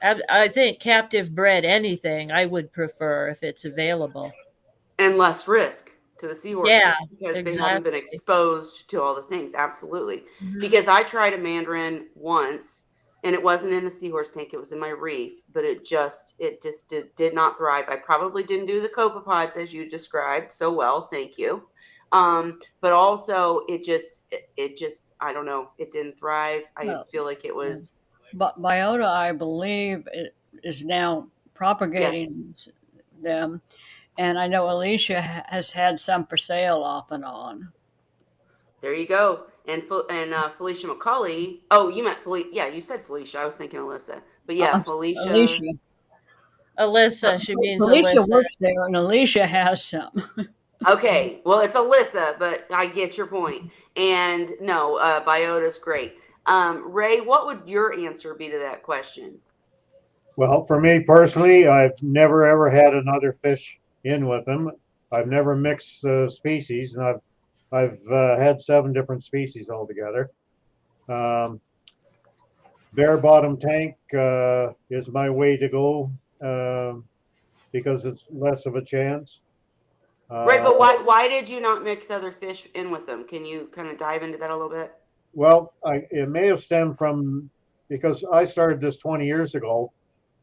I think captive bred anything I would prefer if it's available. And less risk to the Yeah, seahorses because they haven't been exactly. exposed to all the things. Absolutely. Mhm. Because I tried a mandarin once and it wasn't in the seahorse tank, it was in my reef, but it just did not thrive. I probably didn't do the copepods as you described so well. Thank you. But also it just I don't know, it didn't thrive. I Well, feel like it yeah. was But Biota, I believe, is now yes. propagating them, and I know Alicia has had some for sale off and on. There you go. And Felicia McCauley. Oh, you meant Felicia. Yeah, you said Felicia. I was thinking Alyssa. But yeah, Felicia. Alicia. Alyssa, she means Alicia Alyssa. works there, and Alicia has some. Okay, well, it's Alyssa, but I get your point. And no, Biota's great. Ray, what would your answer be to that question? Well, for me personally, I've never ever had another fish in with them. I've never mixed species, and I've had 7 different species altogether. Um, Bare bottom tank is my way to go because it's less of a chance. Right, Uh, but why did you not mix other fish in with them? Can you kind of dive into that a little bit? well, it may have stemmed from because I started this 20 years ago,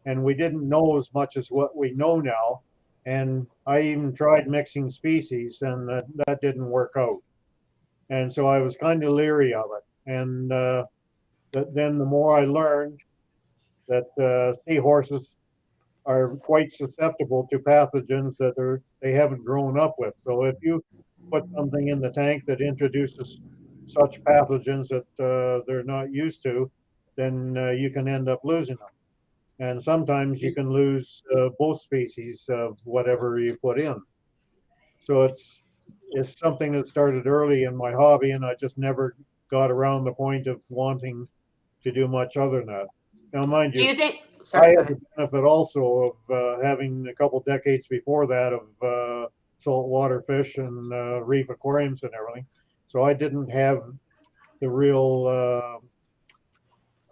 and we didn't know as much as what we know now. And I even tried mixing species, and that didn't work out. And so I was kind of leery of it. And then the more I learned that seahorses are quite susceptible to pathogens that they haven't grown up with. So if you put something in the tank that introduces such pathogens that they're not used to, then you can end up losing them. And sometimes you can lose both species of whatever you put in. So it's something that started early in my hobby, and I just never got around the point of wanting to do much other than that. Now, mind Do you, you think? I Sorry, go had ahead. the benefit also of having a couple decades before that of saltwater fish and reef aquariums and everything. So I didn't have the real,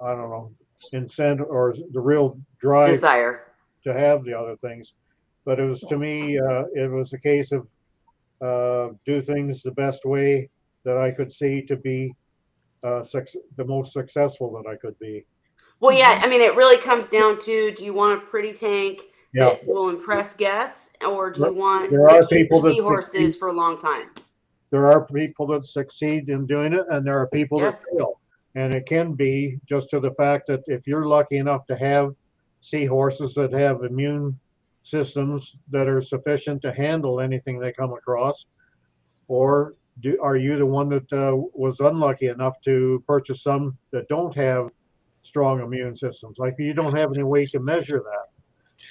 I don't know, incentive or the real drive Desire. to have the other things. But it was to me, it was a case of do things the best way that I could see to be the most successful that I could be. Well, yeah, I mean, it really comes down to, do you want a pretty tank Yeah, that will impress guests, or do there you want there to are keep your people that succeed. seahorses for a long time? There are people that succeed in doing it, and there are people that Yes. fail. And it can be just to the fact that if you're lucky enough to have seahorses that have immune systems that are sufficient to handle anything they come across, or are you the one that was unlucky enough to purchase some that don't have strong immune systems? Like you don't have any way to measure that,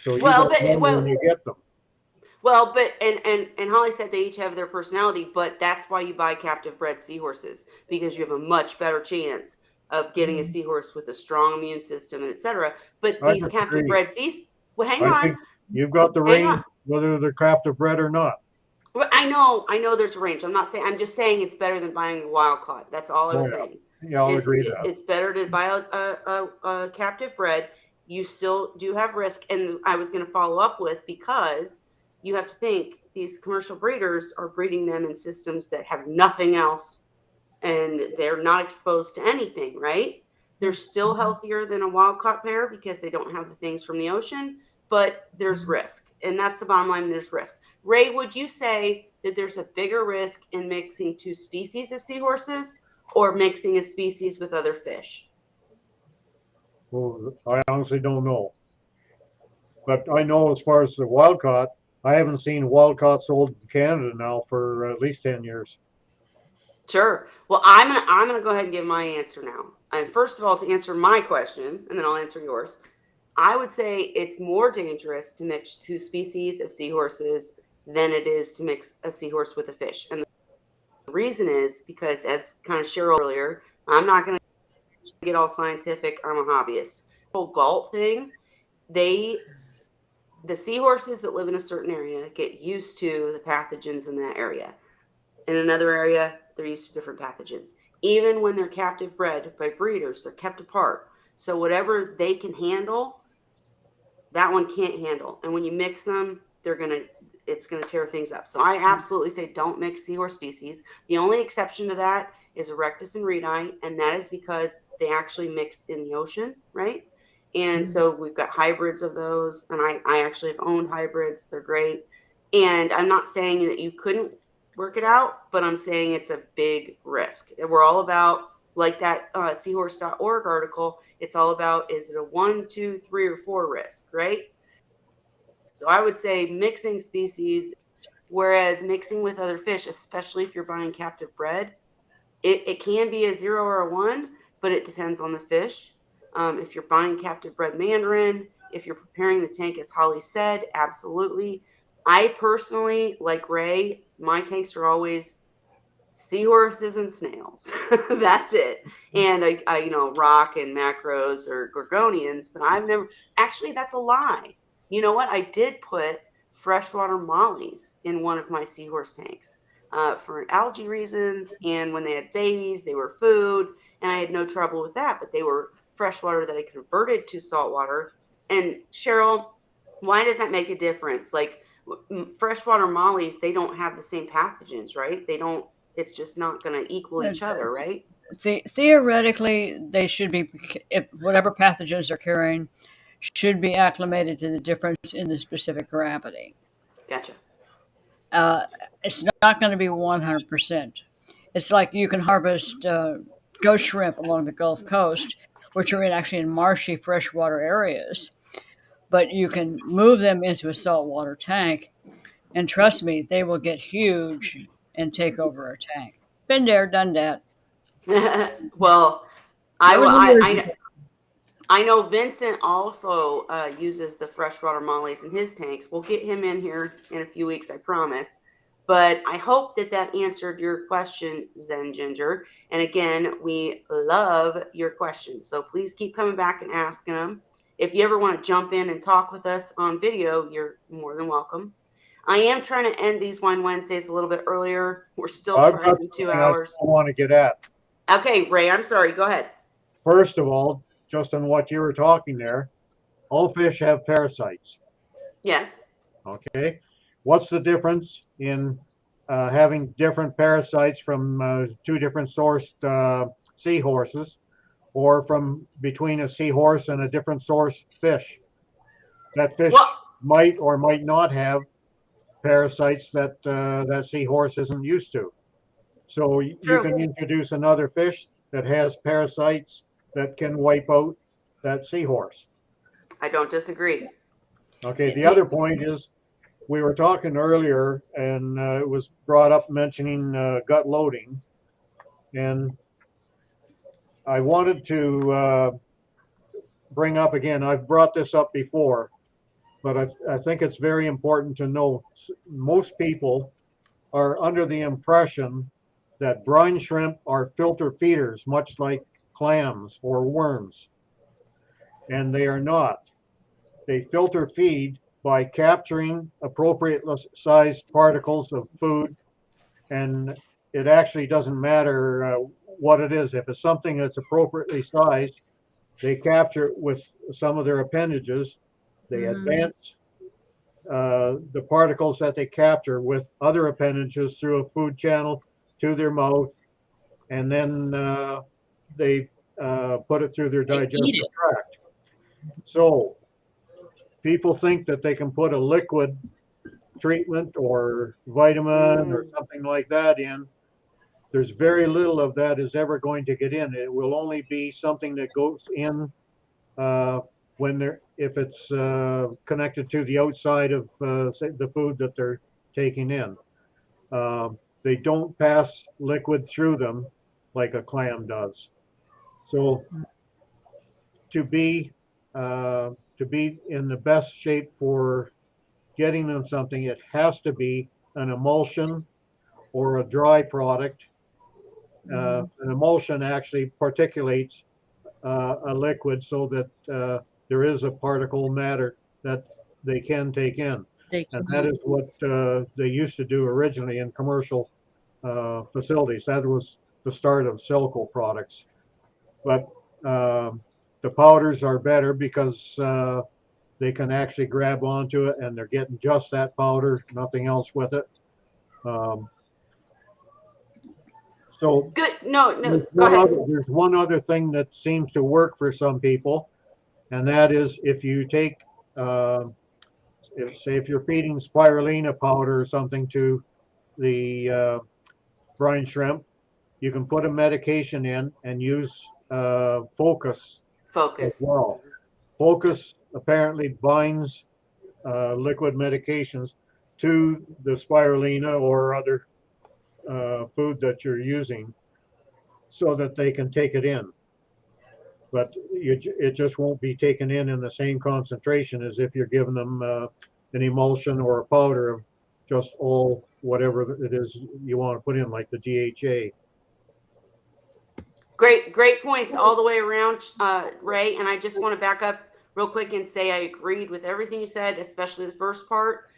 so you Well, don't but know when you get them. well, but and Holly said they each have their personality, but that's why you buy captive bred seahorses, because you have a much better chance of getting a seahorse with a strong immune system and etc. But I these captive disagree. bred seas, well, I think you've got the hang on. range, whether they're captive bred or not. Well, I know there's a range. I'm not saying. I'm just saying it's better than buying a wild caught. That's all I Oh was yeah, saying. yeah, I'll agree that. It's better to buy a captive bred. You still do have risk, and I was going to follow up with, because you have to think these commercial breeders are breeding them in systems that have nothing else, and they're not exposed to anything. Right? They're still healthier than a wild caught pair because they don't have the things from the ocean, but there's risk, and that's the bottom line. There's risk. Ray, would you say that there's a bigger risk in mixing 2 species of seahorses or mixing a species with other fish? Well, I honestly don't know, but I know as far as the wild caught, I haven't seen wild caught sold in Canada now for at least 10 years. Sure. Well, I'm gonna go ahead and give my answer now. And first of all, to answer my question, and then I'll answer yours. I would say it's more dangerous to mix 2 species of seahorses than it is to mix a seahorse with a fish. And the reason is because, as kind of Cheryl earlier, I'm not going to get all scientific. I'm a hobbyist. The whole galt thing, the seahorses that live in a certain area get used to the pathogens in that area. In another area, they're used to different pathogens. Even when they're captive bred by breeders, they're kept apart. So whatever they can handle, that one can't handle. And when you mix them, it's gonna tear things up. So I absolutely say don't mix seahorse species. The only exception to that is erectus and reedi, and that is because they actually mix in the ocean, right? And so we've got hybrids of those, and I actually have owned hybrids. They're great. And I'm not saying that you couldn't work it out, but I'm saying it's a big risk. And we're all about, like that seahorse.org article, it's all about, is it a 1, 2, 3, or 4 risk, right? So I would say mixing species, whereas mixing with other fish, especially if you're buying captive bred, it can be a 0 or a 1, but it depends on the fish. If you're buying captive bred mandarin, if you're preparing the tank, as Holly said, absolutely. I personally, like Ray, my tanks are always seahorses and snails. That's it. And rock and macros or gorgonians, but I've never actually. That's a lie. You know what? I did put freshwater mollies in one of my seahorse tanks for algae reasons, and when they had babies, they were food, and I had no trouble with that. But they were freshwater that I converted to saltwater. And Cheryl, why does that make a difference? Like freshwater mollies, they don't have the same pathogens, right? They don't. It's just not going to equal each other, right? Theoretically, they should be, if whatever pathogens they're carrying, should be acclimated to the difference in the specific gravity. Gotcha. It's not going to be 100%. It's like you can harvest ghost shrimp along the Gulf Coast, which are actually in marshy freshwater areas, but you can move them into a saltwater tank, and trust me, they will get huge and take over a tank. Been there, done that. Well, That was years I ago. I know Vincent also uses the freshwater mollies in his tanks. We'll get him in here in a few weeks, I promise. But I hope that that answered your question, Zen Ginger. And again, we love your questions. So please keep coming back and asking them. If you ever want to jump in and talk with us on video, you're more than welcome. I am trying to end these Wine Wednesdays a little bit earlier. We're still I've got pressing 2 something I hours. still want to get at. Okay, Ray, I'm sorry. Go ahead. First of all, just on what you were talking there, all fish have parasites. Yes. Okay. What's the difference in having different parasites from two different sourced seahorses, or from between a seahorse and a different source fish? That fish might or might not have parasites that that seahorse isn't used to. So you can introduce another fish that has parasites that can wipe out that seahorse. I don't disagree. Okay, the other point is we were talking earlier, and it was brought up mentioning gut loading, and I wanted to bring up again, I've brought this up before, but I think it's very important to know most people are under the impression that brine shrimp are filter feeders, much like clams or worms, and they are not. They filter feed by capturing appropriate sized particles of food, and it actually doesn't matter what it is. If it's something that's appropriately sized, they capture it with some of their appendages. They advance the particles that they capture with other appendages through a food channel to their mouth, and then they put it through their digestive tract. So people think that they can put a liquid treatment or vitamin or something like that in. There's very little of that is ever going to get in. It will only be something that goes in if it's connected to the outside of say the food that they're taking in. They don't pass liquid through them like a clam does. So to be in the best shape for getting them something, it has to be an emulsion or a dry product. An emulsion actually particulates a liquid so that there is a particle matter that they can take in. And that is what they used to do originally in commercial facilities. That was the start of Silco products. But the powders are better because they can actually grab onto it, and they're getting just that powder, nothing else with it. So good. No, go ahead. There's one other thing that seems to work for some people, and that is if you take, if you're feeding spirulina powder or something to the brine shrimp, you can put a medication in and use Focus as well. Focus apparently binds liquid medications to the spirulina or other food that you're using so that they can take it in. But it just won't be taken in the same concentration as if you're giving them an emulsion or a powder of just all whatever it is you want to put in, like the DHA. Great points all the way around, Ray. And I just want to back up real quick and say I agreed with everything you said, especially the first part.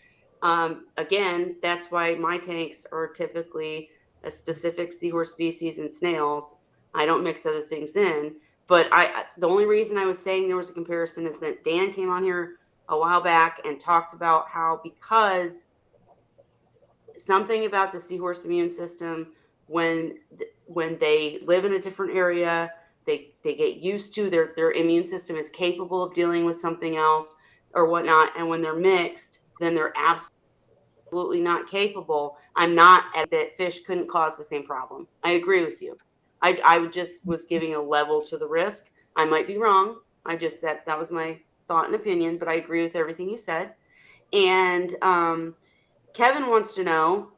Again, that's why my tanks are typically a specific seahorse species and snails. I don't mix other things in. But the only reason I was saying there was a comparison is that Dan came on here a while back and talked about how, because something about the seahorse immune system, when they live in a different area, they get used to their immune system is capable of dealing with something else or whatnot, and when they're mixed, then they're absolutely not capable. I'm not at that fish couldn't cause the same problem. I agree with you. I just was giving a level to the risk. I might be wrong. I just that was my thought and opinion, but I agree with everything you said. And Kevin wants to know,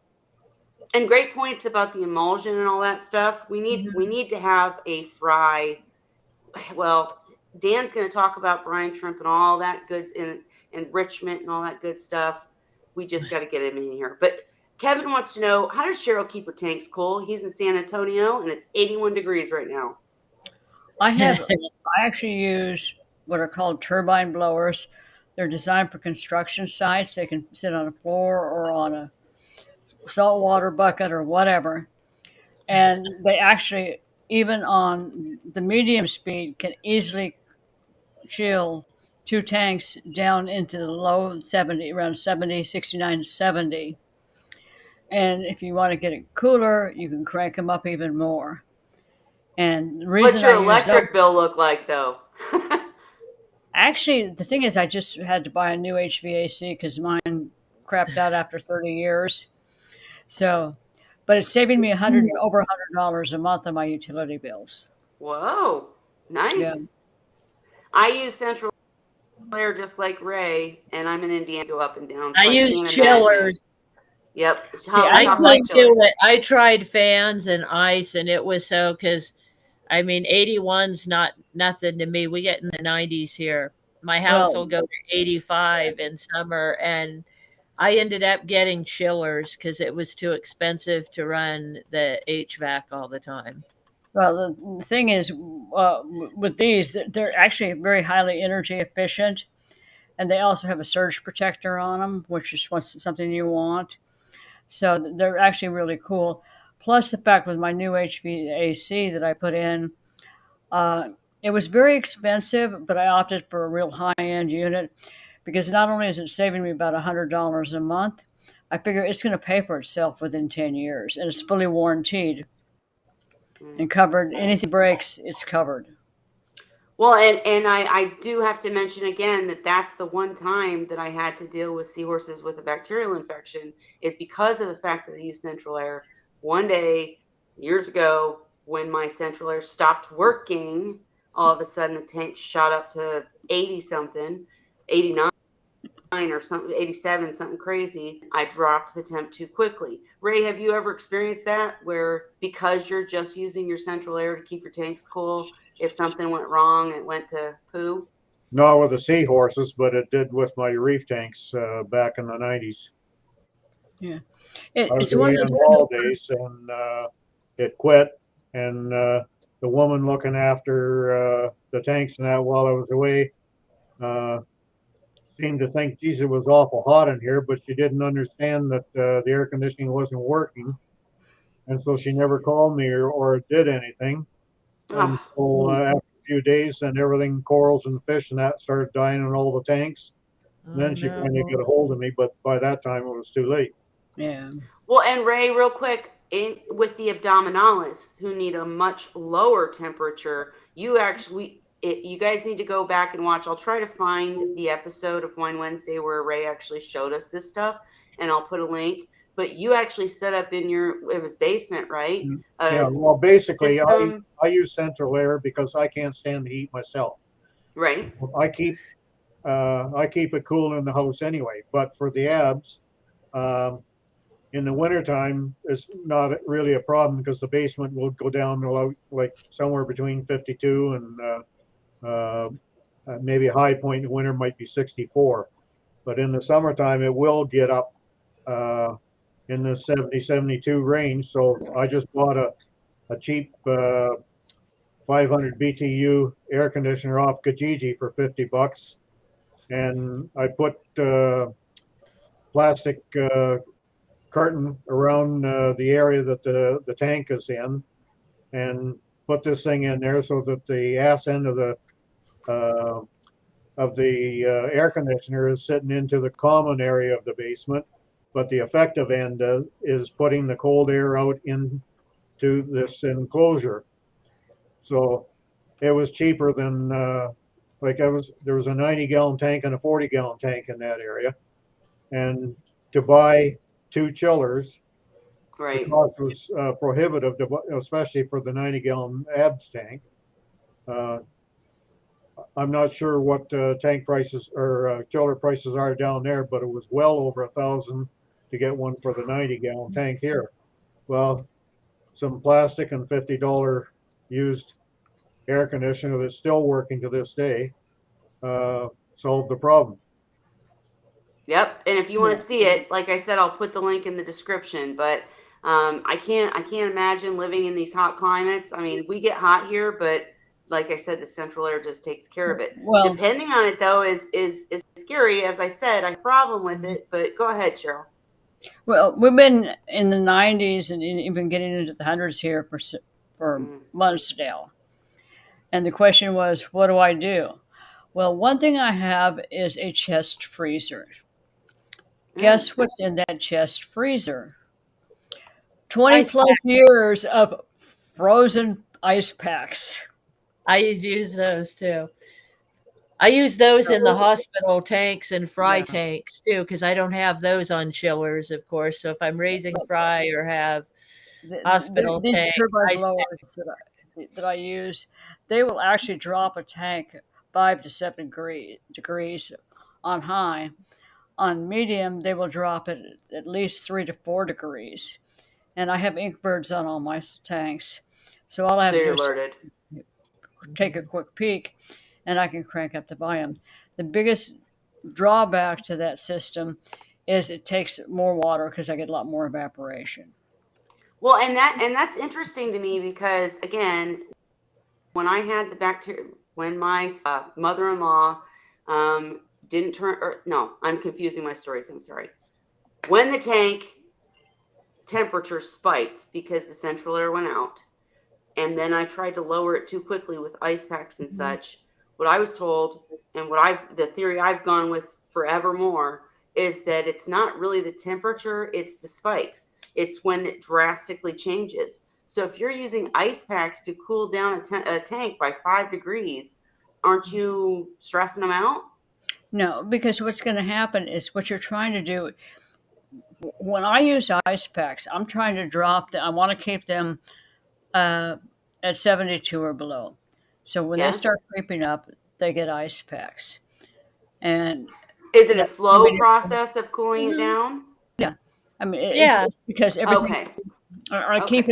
and great points about the emulsion and all that stuff. We need to have a fry. Well, Dan's going to talk about brine shrimp and all that goods and enrichment and all that good stuff. We just got to get him in here. But Kevin wants to know, how does Cheryl keep her tanks cool? He's in San Antonio and it's 81 degrees right now. I actually use what are called turbine blowers. They're designed for construction sites. They can sit on a floor or on a saltwater bucket or whatever. And they actually, even on the medium speed, can easily chill two tanks down into the low 70, around 70, 69, 70. And if you want to get it cooler, you can crank them up even more. And the reason What's your electric bill look like, though? Actually, the thing is, I just had to buy a new HVAC because mine crapped out after 30 years. So, but it's saving me over $100 a month on my utility bills. Whoa, nice. Yeah. I use central air just like Ray, and I'm in Indiana, go up and down. So I use chillers. Yep. See, I couldn't do it. I tried fans and ice, and it was so, because I mean, 81's nothing to me. We get in the 90s here. My house will go to 85 in summer, and I ended up getting chillers because it was too expensive to run the HVAC all the time. Well, the thing is, with these, they're actually very highly energy efficient, and they also have a surge protector on them, which is something you want. So they're actually really cool. Plus, the fact with my new HVAC that I put in, it was very expensive, but I opted for a real high-end unit because not only is it saving me about $100 a month, I figure it's going to pay for itself within 10 years, and it's fully warranted and covered. Anything breaks, it's covered. Well, and I do have to mention again that that's the one time that I had to deal with seahorses with a bacterial infection is because of the fact that I use central air. One day, years ago, when my central air stopped working, all of a sudden the tank shot up to 80 something, 89 or something, 87, something crazy. I dropped the temp too quickly. Ray, have you ever experienced that where because you're just using your central air to keep your tanks cool, if something went wrong, it went to poo? Not with the Seahorses, but it did with my reef tanks back in the 90s. Yeah. I was away on holidays and it quit. And the woman looking after the tanks and that while I was away seemed to think, geez, it was awful hot in here, but she didn't understand that the air conditioning wasn't working. And so she never called me or did anything. And so after a few days, then everything, corals and fish and that started dying in all the tanks. And then she finally got a hold of me, but by that time it was too late. Yeah. Well, and Ray, real quick, with the abdominalis, who need a much lower temperature, you guys need to go back and watch. I'll try to find the episode of Wine Wednesday where Ray actually showed us this stuff, and I'll put a link. But you actually set up in it was basement, right? Yeah, well, basically, I use central air because I can't stand the heat myself. Right. I keep it cool in the house anyway. But for the abs, in the wintertime, it's not really a problem because the basement will go down to like somewhere between 52 and maybe a high point in the winter might be 64. But in the summertime, it will get up in the 70, 72 range. So I just bought a cheap 500 BTU air conditioner off Kijiji for $50, and I put plastic curtain around the area that the tank is in, and put this thing in there so that the ass end of the uh, air conditioner is sitting into the common area of the basement, but the effective end is putting the cold air out into this enclosure. So it was cheaper than there was a 90-gallon tank and a 40-gallon tank in that area, and to buy two chillers, the Right. cost was prohibitive, especially for the 90-gallon abs tank. I'm not sure what tank prices or chiller prices are down there, but it was well over $1,000 to get one for the 90-gallon tank here. Well, some plastic and $50 used air conditioner that's still working to this day solved the problem. Yep. And if you want to see it, like I said, I'll put the link in the description. But I can't imagine living in these hot climates. I mean, we get hot here, but like I said, the central air just takes care of it. Well, Depending on it, though, is scary. As I said, I have a problem with it. But go ahead, Cheryl. well, we've been in the 90s and even getting into the hundreds here for months now. And the question was, what do I do? Well, one thing I have is a chest freezer. Guess what's in that chest freezer? 20 Ice plus years of frozen ice packs. I use those too. I use those in the hospital tanks and fry tanks too, because I don't have those on chillers, of course. So if I'm raising fry or have hospital These tank, turbine blowers that I use, they will actually drop a tank 5 to 7 degrees on high. On medium, they will drop it at least 3 to 4 degrees. And I have ink birds on all my tanks. So all I have So to do you're is alerted. take a quick peek and I can crank up the volume. The biggest drawback to that system is it takes more water because I get a lot more evaporation. Well, and that's interesting to me because again, when I had the bacteria, when my mother-in-law didn't turn, or no, I'm confusing my stories. I'm sorry. When the tank temperature spiked because the central air went out, and then I tried to lower it too quickly with ice packs and such. What I was told, and the theory I've gone with forevermore, is that it's not really the temperature, it's the spikes. It's when it drastically changes. So if you're using ice packs to cool down a tank by 5 degrees, aren't you stressing them out? No, because what's going to happen is what you're trying to do. When I use ice packs, I'm trying to drop them. I want to keep them at 72 or below. So when they Yes. start creeping up, they get ice packs. And Is it a slow process of cooling it down? I mean, Yeah. it's because everything. Okay. I Okay.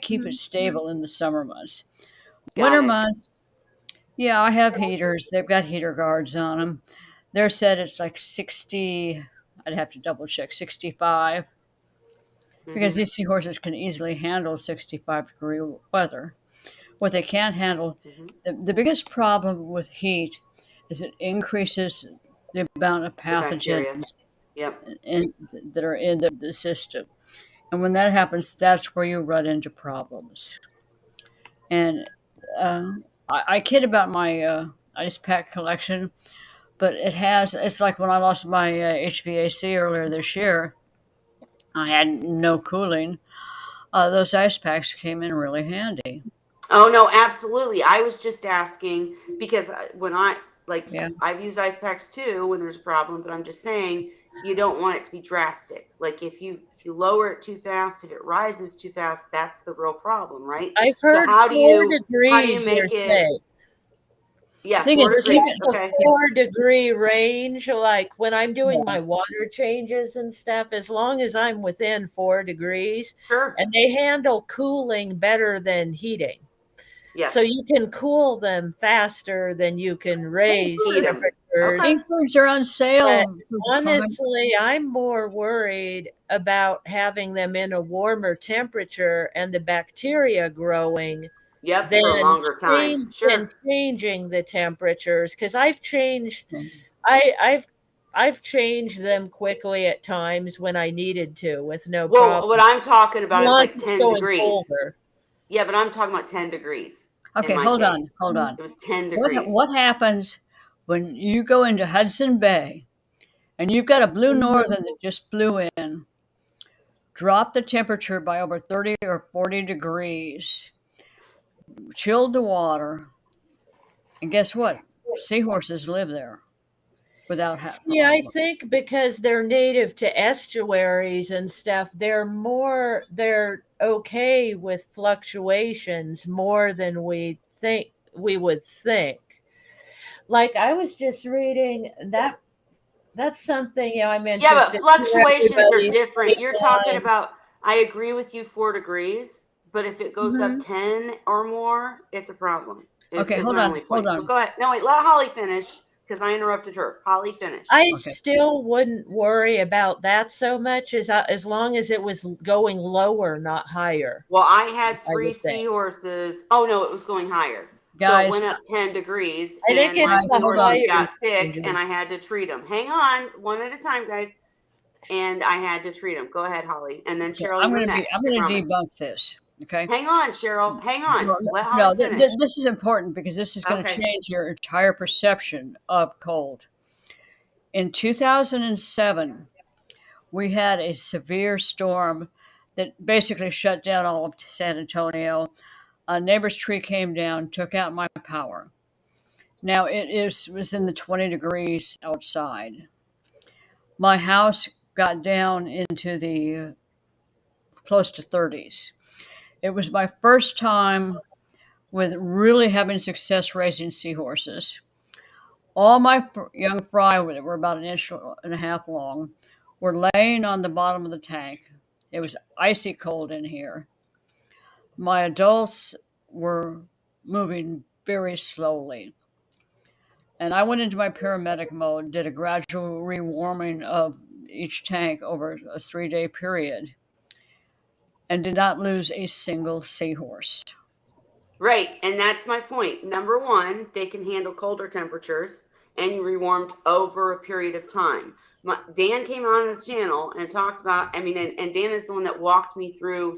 keep it stable in the summer months. Got Winter it. months, yeah, I have heaters. They've got heater guards on them. They're set it's like 60. I'd have to double check 65 because these seahorses can easily handle 65-degree weather. What they can't handle, the biggest problem with heat is it increases the amount of bacteria. pathogens Yep. that are in the system. And when that happens, that's where you run into problems. And I kid about my ice pack collection, but it's like when I lost my HVAC earlier this year, I had no cooling. Those ice packs came in really handy. Oh no, absolutely. I was just asking because when Yeah. I've used ice packs too when there's a problem, but I'm just saying you don't want it to be drastic. Like if you lower it too fast, if it rises too fast, that's the real problem, right? I've So heard how do 4 you degrees make they're it? safe. Yeah, Thing 4 is, degrees. Even the Okay. 4-degree range, like when I'm doing my water changes and stuff, as long as I'm within 4 degrees, Sure. and they handle cooling better than heating. Yes. So you can cool them faster than you can raise Heat 'em. Okay. temperatures. Ink foods are on But sale for prime. honestly, I'm more worried about having them in a warmer temperature and the bacteria growing Yep, for a than longer time. Sure. changing the temperatures, because I've changed them quickly at times when I needed to with no Well, what problem. I'm talking about is Once like it's 10 going degrees. colder. Yeah, but I'm talking about 10 degrees in Okay, my hold on, case. hold Mhm. on. It was 10 What degrees. what happens when you go into Hudson Bay and you've got a blue Mhm. northern that just flew in, dropped the temperature by over 30 or 40 degrees, chilled the water, and guess what? Seahorses live there without See, I problem. think because they're native to estuaries and stuff, they're okay with fluctuations more than we would think. Like I was just reading that's something, I'm Yeah, but interested in fluctuations are everybody's different. You're talking baseline. about, I agree with you 4 degrees, but if it goes up Mhm. 10 or more, it's a problem, Okay, is hold my on, only hold point. But on. go ahead. No, wait, let Holly finish because I interrupted her. Holly, finish. I Okay, still wouldn't worry about that so much as long as it was going lower, not higher, Well, I had I three would think. seahorses. Oh, no, it was going higher. So it guys, went up 10 degrees, I think and it's my guys, the hold seahorses on. higher got sick, and changes. I had to treat them. Hang on, one at a time, guys. And I had to treat them. Go ahead, Holly. And then Okay, Cheryl, you're I'm next. I gonna promise. debunk this. Okay. Hang on, Cheryl. Hang on. No, no, Let Holly no, finish. this is important because this is going to Okay. change your entire perception of cold. In 2007, we had a severe storm that basically shut down all of San Antonio. A neighbor's tree came down, took out my power. Now was in the 20 degrees outside. My house got down into the close to 30s. It was my first time with really having success raising seahorses. All my young fry, that were about an inch and a half long, were laying on the bottom of the tank. It was icy cold in here. My adults were moving very slowly. And I went into my paramedic mode, did a gradual rewarming of each tank over a 3 day period, and did not lose a single seahorse. Right. And that's my point. Number one, they can handle colder temperatures and you rewarmed over a period of time. Dan came on his channel and talked about, I mean, and Dan is the one that walked me through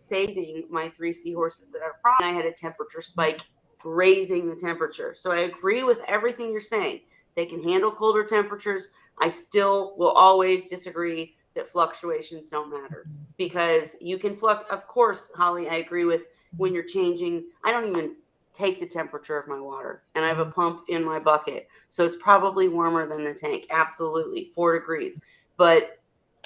saving my three seahorses that are problem. I had a temperature spike, raising the temperature. So I agree with everything you're saying. They can handle colder temperatures. I still will always disagree that fluctuations don't matter because you can of course, Holly, I agree with when you're changing. I don't even take the temperature of my water and I have a pump in my bucket. So it's probably warmer than the tank. Absolutely. 4 degrees. But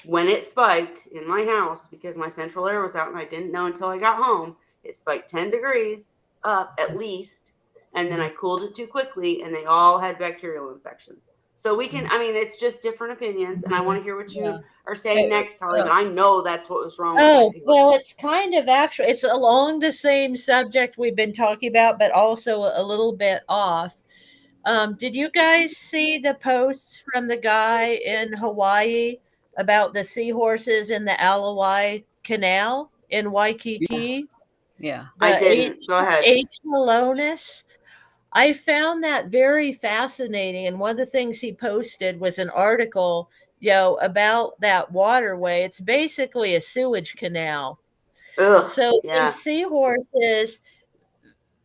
when it spiked in my house because my central air was out and I didn't know until I got home, it spiked 10 degrees up at least. And then I cooled it too quickly and they all had bacterial infections. So we can, I mean, it's just different opinions. And I want to hear what Yeah. you are saying Hey, next, Holly, uh, but I know that's what was wrong with my Oh, well, seahorses. it's kind of actually it's along the same subject we've been talking about, but also a little bit off. Did you guys see the posts from the guy in Hawaii about the seahorses in the Alawai Canal in yeah, Waikiki? yeah. I The didn't. Go ahead. H. Malonis? I found that very fascinating. And one of the things he posted was an article, about that waterway. It's basically a sewage canal. Ugh. So in Yeah. seahorses,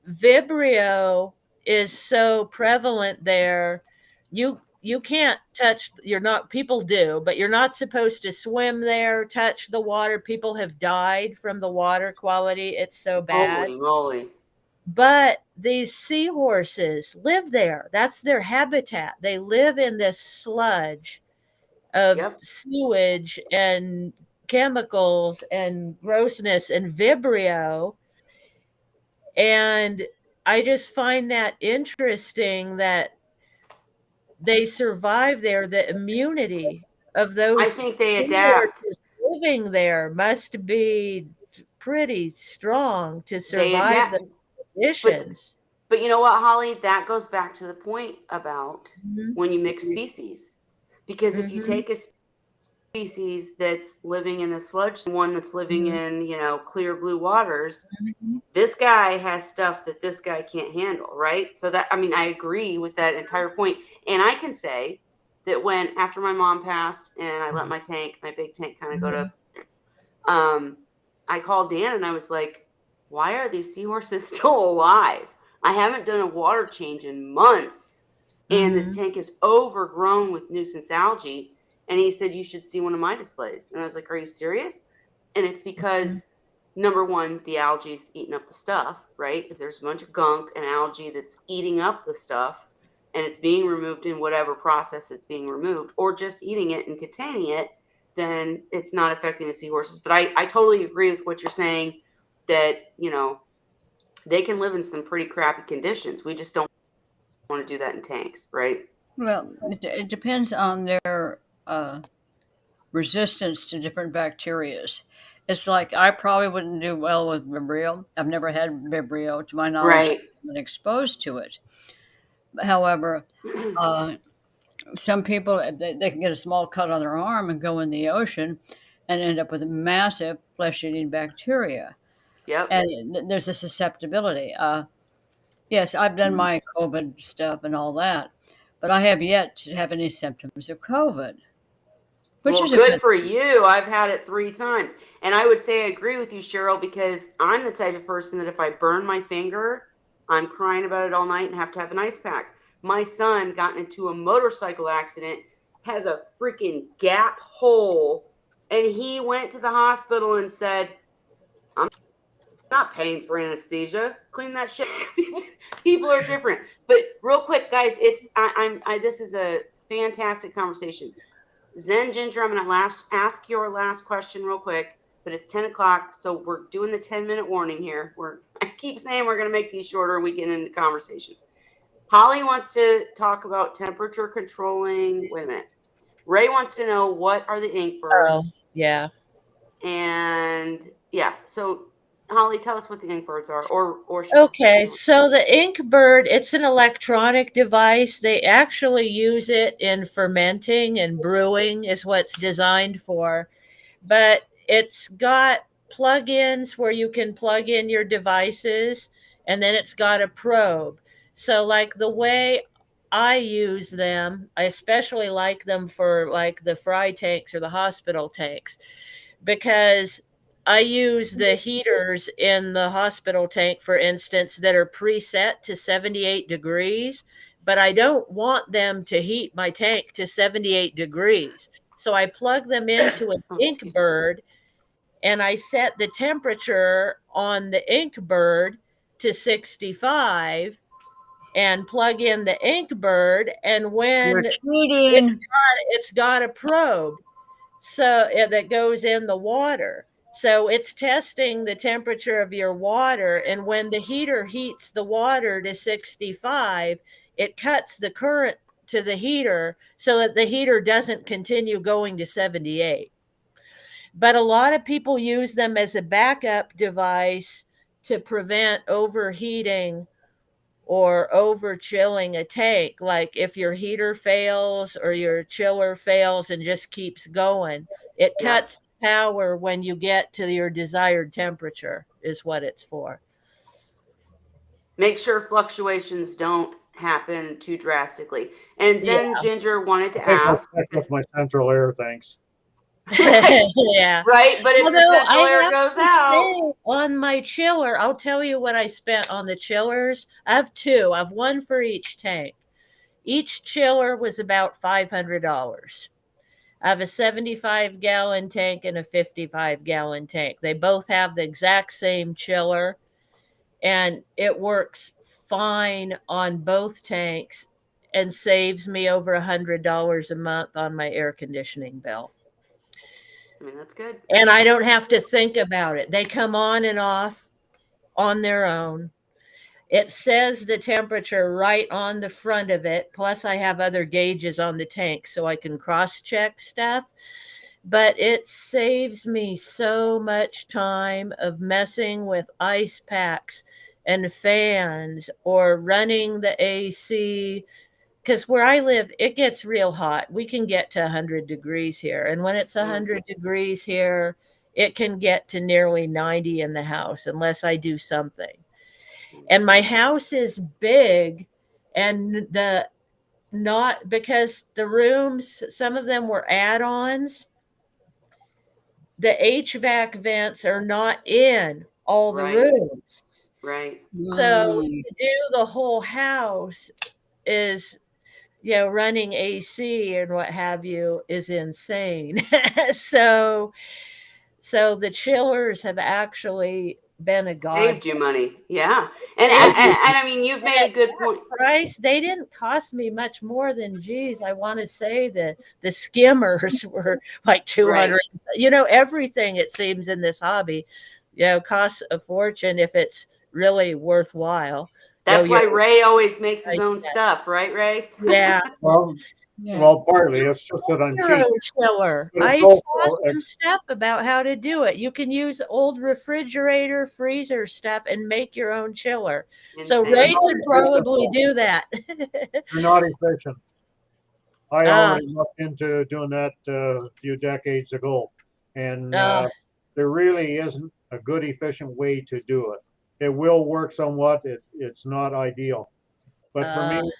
Vibrio is so prevalent there. You can't touch, you're not, people do, but you're not supposed to swim there, touch the water. People have died from the water quality. It's so bad. Holy moly. But these seahorses live there. That's their habitat. They live in this sludge of Yep. sewage and chemicals and grossness and Vibrio. And I just find that interesting that they survive there. The immunity of I those think they adapt. seahorses living there must be pretty strong to They survive the adapt. But conditions. But you know what, Holly? That goes back to the point about Mhm. when you mix species. Because if you Mhm. take a species that's living in a sludge, one that's living Mhm. in, clear blue waters, Mhm. this guy has stuff that this guy can't handle, right? So that, I mean, I agree with that entire point. And I can say that when, after my mom passed and I let my big tank kind of go to, I called Dan and I was like, why are these seahorses still alive? I haven't done a water change in months. And this Mhm. tank is overgrown with nuisance algae. And he said, you should see one of my displays. And I was like, are you serious? And it's Mhm. because, number one, the algae's eating up the stuff, right? If there's a bunch of gunk and algae that's eating up the stuff and it's being removed in whatever process it's being removed, or just eating it and containing it, then it's not affecting the seahorses. But I totally agree with what you're saying, that, they can live in some pretty crappy conditions. We just don't want to do that in tanks, right? Well, it depends on their resistance to different bacterias. It's like I probably wouldn't do well with Vibrio. I've never had Vibrio. To my knowledge, I Right. haven't been exposed to it. However, uh, some people they can get a small cut on their arm and go in the ocean and end up with massive flesh-eating bacteria. Yep. And there's a susceptibility. Yes, I've done my COVID stuff and all that, but I have yet to have any symptoms of COVID, which Well, is a good good for thing. you. I've had it 3 times. And I would say I agree with you, Cheryl, because I'm the type of person that if I burn my finger, I'm crying about it all night and have to have an ice pack. My son got into a motorcycle accident, has a freaking gap hole, and he went to the hospital and said, I'm not paying for anesthesia. Clean that shit. People are different. But real quick, guys, this is a fantastic conversation. Zen Ginger, I'm gonna ask your last question real quick, but it's 10 o'clock, so we're doing the 10-minute warning here. I keep saying we're gonna make these shorter and we get into conversations. Holly wants to talk about temperature controlling. Wait a minute. Ray wants to know, what are the ink Oh, birds? yeah. And yeah, so Holly, tell us what the ink birds are, or Cheryl. Okay, so the Inkbird, it's an electronic device. They actually use it in fermenting and brewing is what it's designed for. But it's got plug-ins where you can plug in your devices, and then it's got a probe. So like the way I use them, I especially like them for like the fry tanks or the hospital tanks, because I use the heaters in the hospital tank, for instance, that are preset to 78 degrees, but I don't want them to heat my tank to 78 degrees. So I plug them into an Oh, excuse me. Inkbird and I set the temperature on the Inkbird to 65 and plug in the Inkbird. And You're when cheating. it's got a probe, that goes in the water. So it's testing the temperature of your water. And when the heater heats the water to 65, it cuts the current to the heater so that the heater doesn't continue going to 78. But a lot of people use them as a backup device to prevent overheating or over chilling a tank. Like if your heater fails or your chiller fails and just keeps going, it Yep. cuts power when you get to your desired temperature, is what it's for. Make sure fluctuations don't happen too drastically. And Yeah. Zen Ginger wanted I to think I'll ask, stick with my central air, thanks. right, Yeah. right. But if your Although central I air have goes to out, say, on my chiller, I'll tell you what I spent on the chillers. I have two. I have one for each tank. Each chiller was about $500. I have a 75-gallon tank and a 55-gallon tank. They both have the exact same chiller, and it works fine on both tanks and saves me over $100 a month on my air conditioning bill. I mean, that's good. And I don't have to think about it. They come on and off on their own. It says the temperature right on the front of it. Plus, I have other gauges on the tank so I can cross check stuff. But it saves me so much time of messing with ice packs and fans or running the AC. Because where I live, it gets real hot. We can get to 100 degrees here. And when it's 100 degrees here, it can get to nearly 90 in the house unless I do something. And my house is big, and not because the rooms, some of them were add-ons. The HVAC vents are not in all the Right. rooms. Right. So to do the whole house is, running AC and what have you is insane. so the chillers have actually been a Saved godsend. you money. Yeah. And Thank you. I mean, you've made a good point. Price, they didn't cost me much more than, geez, I want to say the skimmers were like 200. Right. Everything it seems in this hobby, costs a fortune if it's really worthwhile. That's why Ray always makes his own stuff, right, Ray? Yeah. Well, partly it's just that I'm cheap. Chiller. But I it's saw also some stuff about how to do it. You can use old refrigerator, freezer stuff and make your own chiller. So Insane. Ray could probably do that. You're not efficient. I already looked into doing that a few decades ago, and there really isn't a good, efficient way to do it. It will work somewhat. It's not ideal, but for me,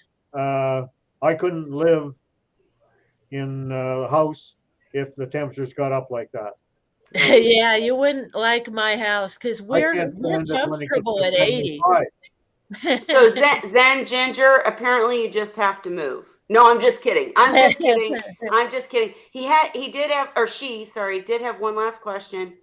I couldn't live in a house if the temperatures got up like that. Yeah, you wouldn't like my house because we're comfortable at 80. So Zen Ginger, apparently you just have to move. No, I'm just kidding. I'm just kidding. I'm just kidding. He did have, or she, sorry, did have one last question.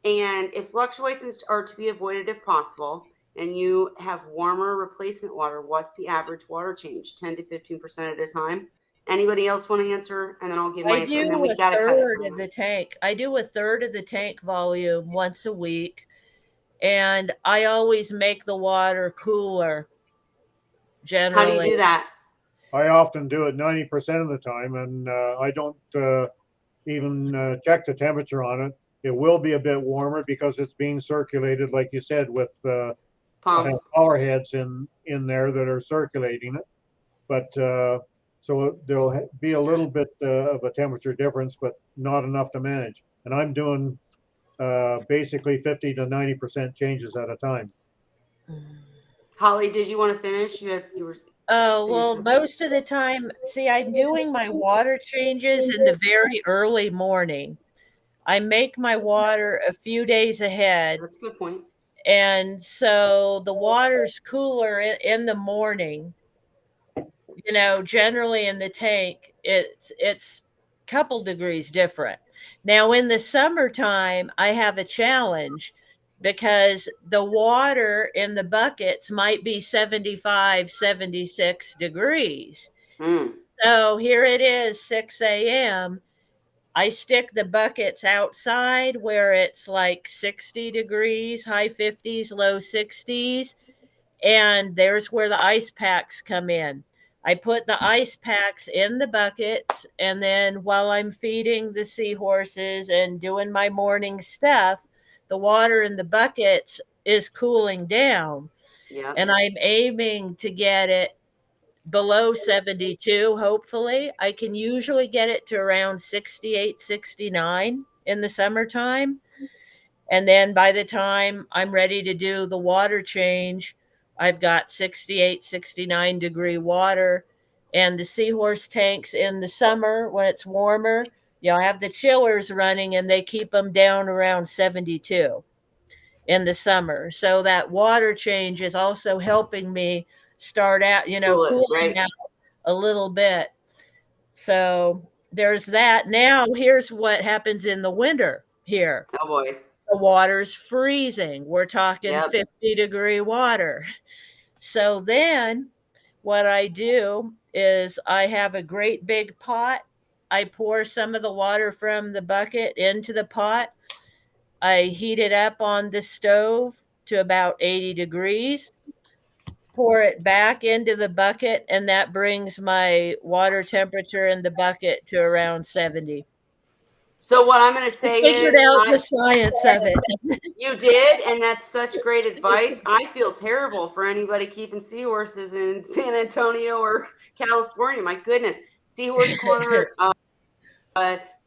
And if fluctuations are to be avoided if possible, and you have warmer replacement water, what's the average water change? 10 to 15% at a time? Anybody else want to answer? And then I'll give my answer. And then we got to cut it. Of the tank. I do a third of the tank volume once a week. And I always make the water cooler. Generally. How do you do that? I often do it 90% of the time, and I don't even check the temperature on it. It will be a bit warmer because it's being circulated, like you said, with power heads in there that are circulating it. But so there'll be a little bit of a temperature difference, but not enough to manage. And I'm doing basically 50 to 90% changes at a time. Holly, did you want to finish? You were. Oh, well, most of the time, see, I'm doing my water changes in the very early morning. I make my water a few days ahead. That's a good point. And so the water's cooler in the morning. Generally in the tank, it's a couple degrees different. Now, in the summertime, I have a challenge because the water in the buckets might be 75, 76 degrees. So here it is, 6 a.m. I stick the buckets outside where it's like 60 degrees, high 50s, low 60s. And there's where the ice packs come in. I put the ice packs in the buckets, and then while I'm feeding the seahorses and doing my morning stuff, the water in the buckets is cooling down. Yeah. And I'm aiming to get it below 72, hopefully. I can usually get it to around 68, 69 in the summertime. And then by the time I'm ready to do the water change, I've got 68, 69 degree water. And the Seahorse tanks in the summer when it's warmer, I have the chillers running and they keep them down around 72 in the summer. So that water change is also helping me start out, cooling out a little bit. So there's that. Now here's what happens in the winter here. Oh boy. The water's freezing. We're talking 50-degree water. So then what I do is I have a great big pot. I pour some of the water from the bucket into the pot. I heat it up on the stove to about 80 degrees. Pour it back into the bucket, and that brings my water temperature in the bucket to around 70. So what I'm going to say Figured is, out the science of it. you did, and that's such great advice. I feel terrible for anybody keeping seahorses in San Antonio or California. My goodness, Seahorse Corner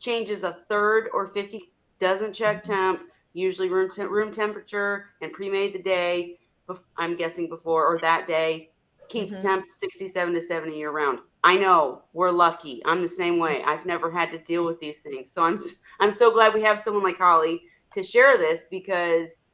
changes a third or 50, doesn't check temp, usually room temperature, and pre-made the day. I'm guessing before or that day. Keeps temp 67 to 70 year round. I know we're lucky. I'm the same way. I've never had to deal with these things, so I'm so glad we have someone like Holly to share this because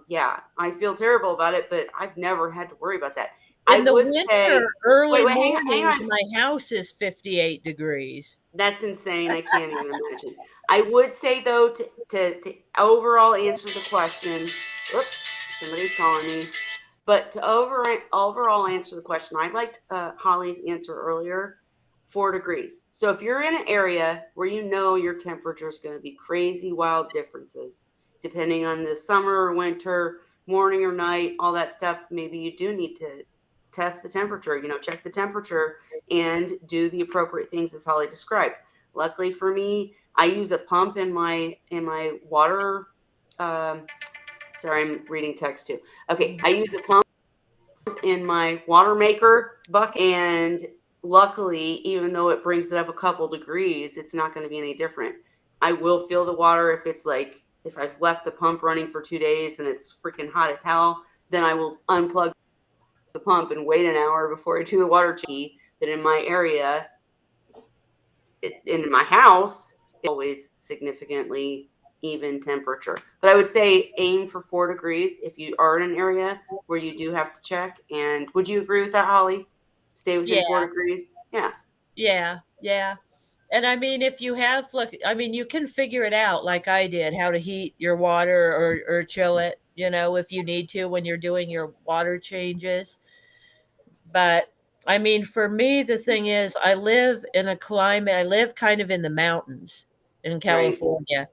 yeah, I feel terrible about it, but I've never had to worry about that. I In the would winter, say, early hang mornings, on. my house is 58 degrees. That's insane. I can't even imagine. I would say though, to overall answer the question. Oops, somebody's calling me. But to overall answer the question, I liked Holly's answer earlier. 4 degrees. So if you're in an area where you know your temperature is going to be crazy wild differences, depending on the summer or winter, morning or night, all that stuff, maybe you do need to test the temperature. Check the temperature and do the appropriate things as Holly described. Luckily for me, I use a pump in my water. Sorry, I'm reading text too. Okay, I use a pump in my water maker bucket, and luckily, even though it brings it up a couple degrees, it's not going to be any different. I will feel the water if I've left the pump running for 2 days and it's freaking hot as hell. Then I will unplug the pump and wait an hour before I do the water key. That in my area, in my house, it's always significantly even temperature. But I would say aim for 4 degrees if you are in an area where you do have to check. And would you agree with that, Holly? Stay within Yeah, 4 degrees? Yeah. yeah. And I mean, if you have, look, I mean, you can figure it out like I did, how to heat your water or chill it, if you need to when you're doing your water changes. But I mean, for me, the thing is, I live in a climate, I live kind of in the mountains in Right. California.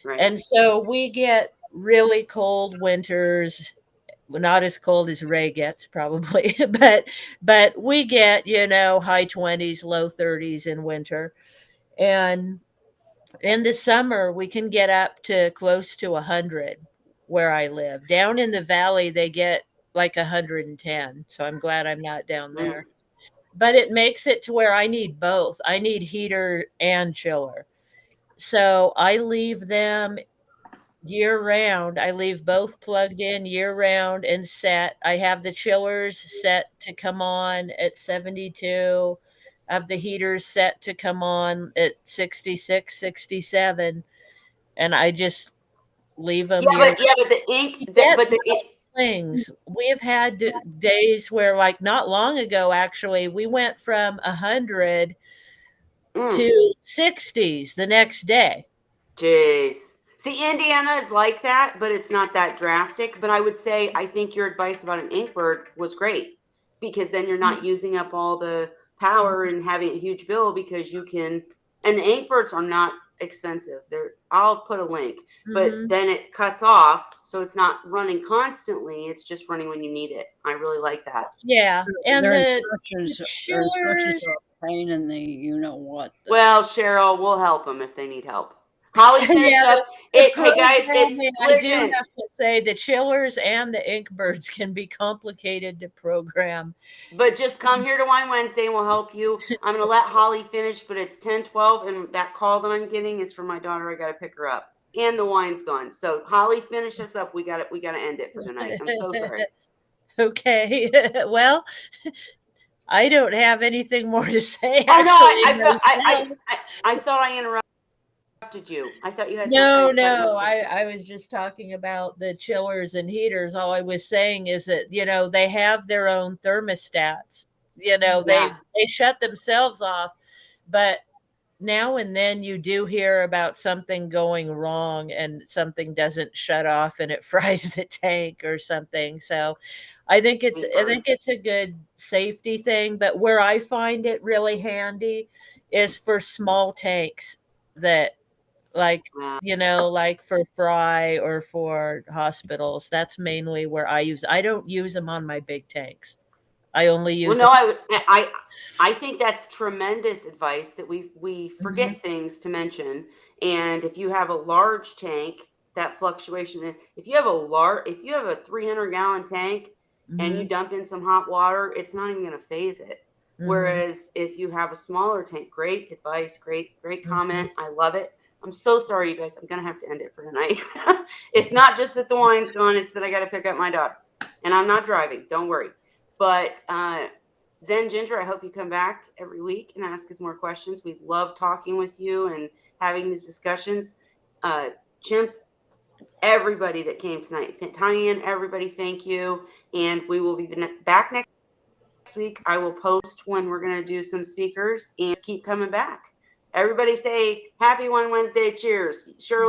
Right. And so we get really cold winters, well, not as cold as Ray gets probably, but we get, high 20s, low 30s in winter. And in the summer we can get up to close to 100 where I live. Down in the valley they get like 110. So I'm glad I'm not down Mm. there. But it makes it to where I need both. I need heater and chiller. So I leave them year round. I leave both plugged in year round and set. I have the chillers set to come on at 72. I have the heaters set to come on at 66, 67, and I just leave them year. But the ink, We get little ink. things. We have had days where, like not long ago, actually, we went from 100 Mm. to 60s the next day. Jeez. See, Indiana is like that, but it's not that drastic. But I would say I think your advice about an inkbird was great because then you're not using up all the power and having a huge bill because you can. And the inkbirds are not expensive. I'll put a link, but Mhm. then it cuts off, so it's not running constantly. It's just running when you need it. I really like that. Yeah, and Their the instructions, chillers. are a pain in the you know what. Well, Cheryl, we'll help them if they need help. Holly, finish Yeah, up. the Hey guys, it's programming, I do listen. have to say the chillers and the ink birds can be complicated to program. But just come here to Wine Wednesday and we'll help you. I'm going to let Holly finish, but it's 10:12, and that call that I'm getting is from my daughter. I got to pick her up. And the wine's gone. So Holly, finish us up. We got to end it for the night. I'm so sorry. Okay. Well, I don't have anything more to say Oh no, actually myself. I thought I interrupted you. I thought you had something. No, no. I was just talking about the chillers and heaters. All I was saying is that, they have their own thermostats. Yeah. They shut themselves off, but now and then you do hear about something going wrong and something doesn't shut off and it fries the tank or something. So I think it's a good safety thing, but where I find it really handy is for small tanks that like like for fry or for hospitals. That's mainly where I don't use them on my big tanks. I only use. Well, no, I think that's tremendous advice that we forget things to mention. And if you have a large tank, that fluctuation. If you have a 300-gallon tank and you dump in some hot water, it's not even going to phase it. Whereas if you have a smaller tank, great advice, great comment. I love it. I'm so sorry, you guys. I'm going to have to end it for tonight. It's not just that the wine's gone. It's that I got to pick up my daughter. And I'm not driving. Don't worry. But Zen Ginger, I hope you come back every week and ask us more questions. We love talking with you and having these discussions. Chimp, everybody that came tonight. Tyann, everybody, thank you. And we will be back next week. I will post when we're going to do some speakers and keep coming back. Everybody say happy Wine Wednesday. Cheers. Cheryl's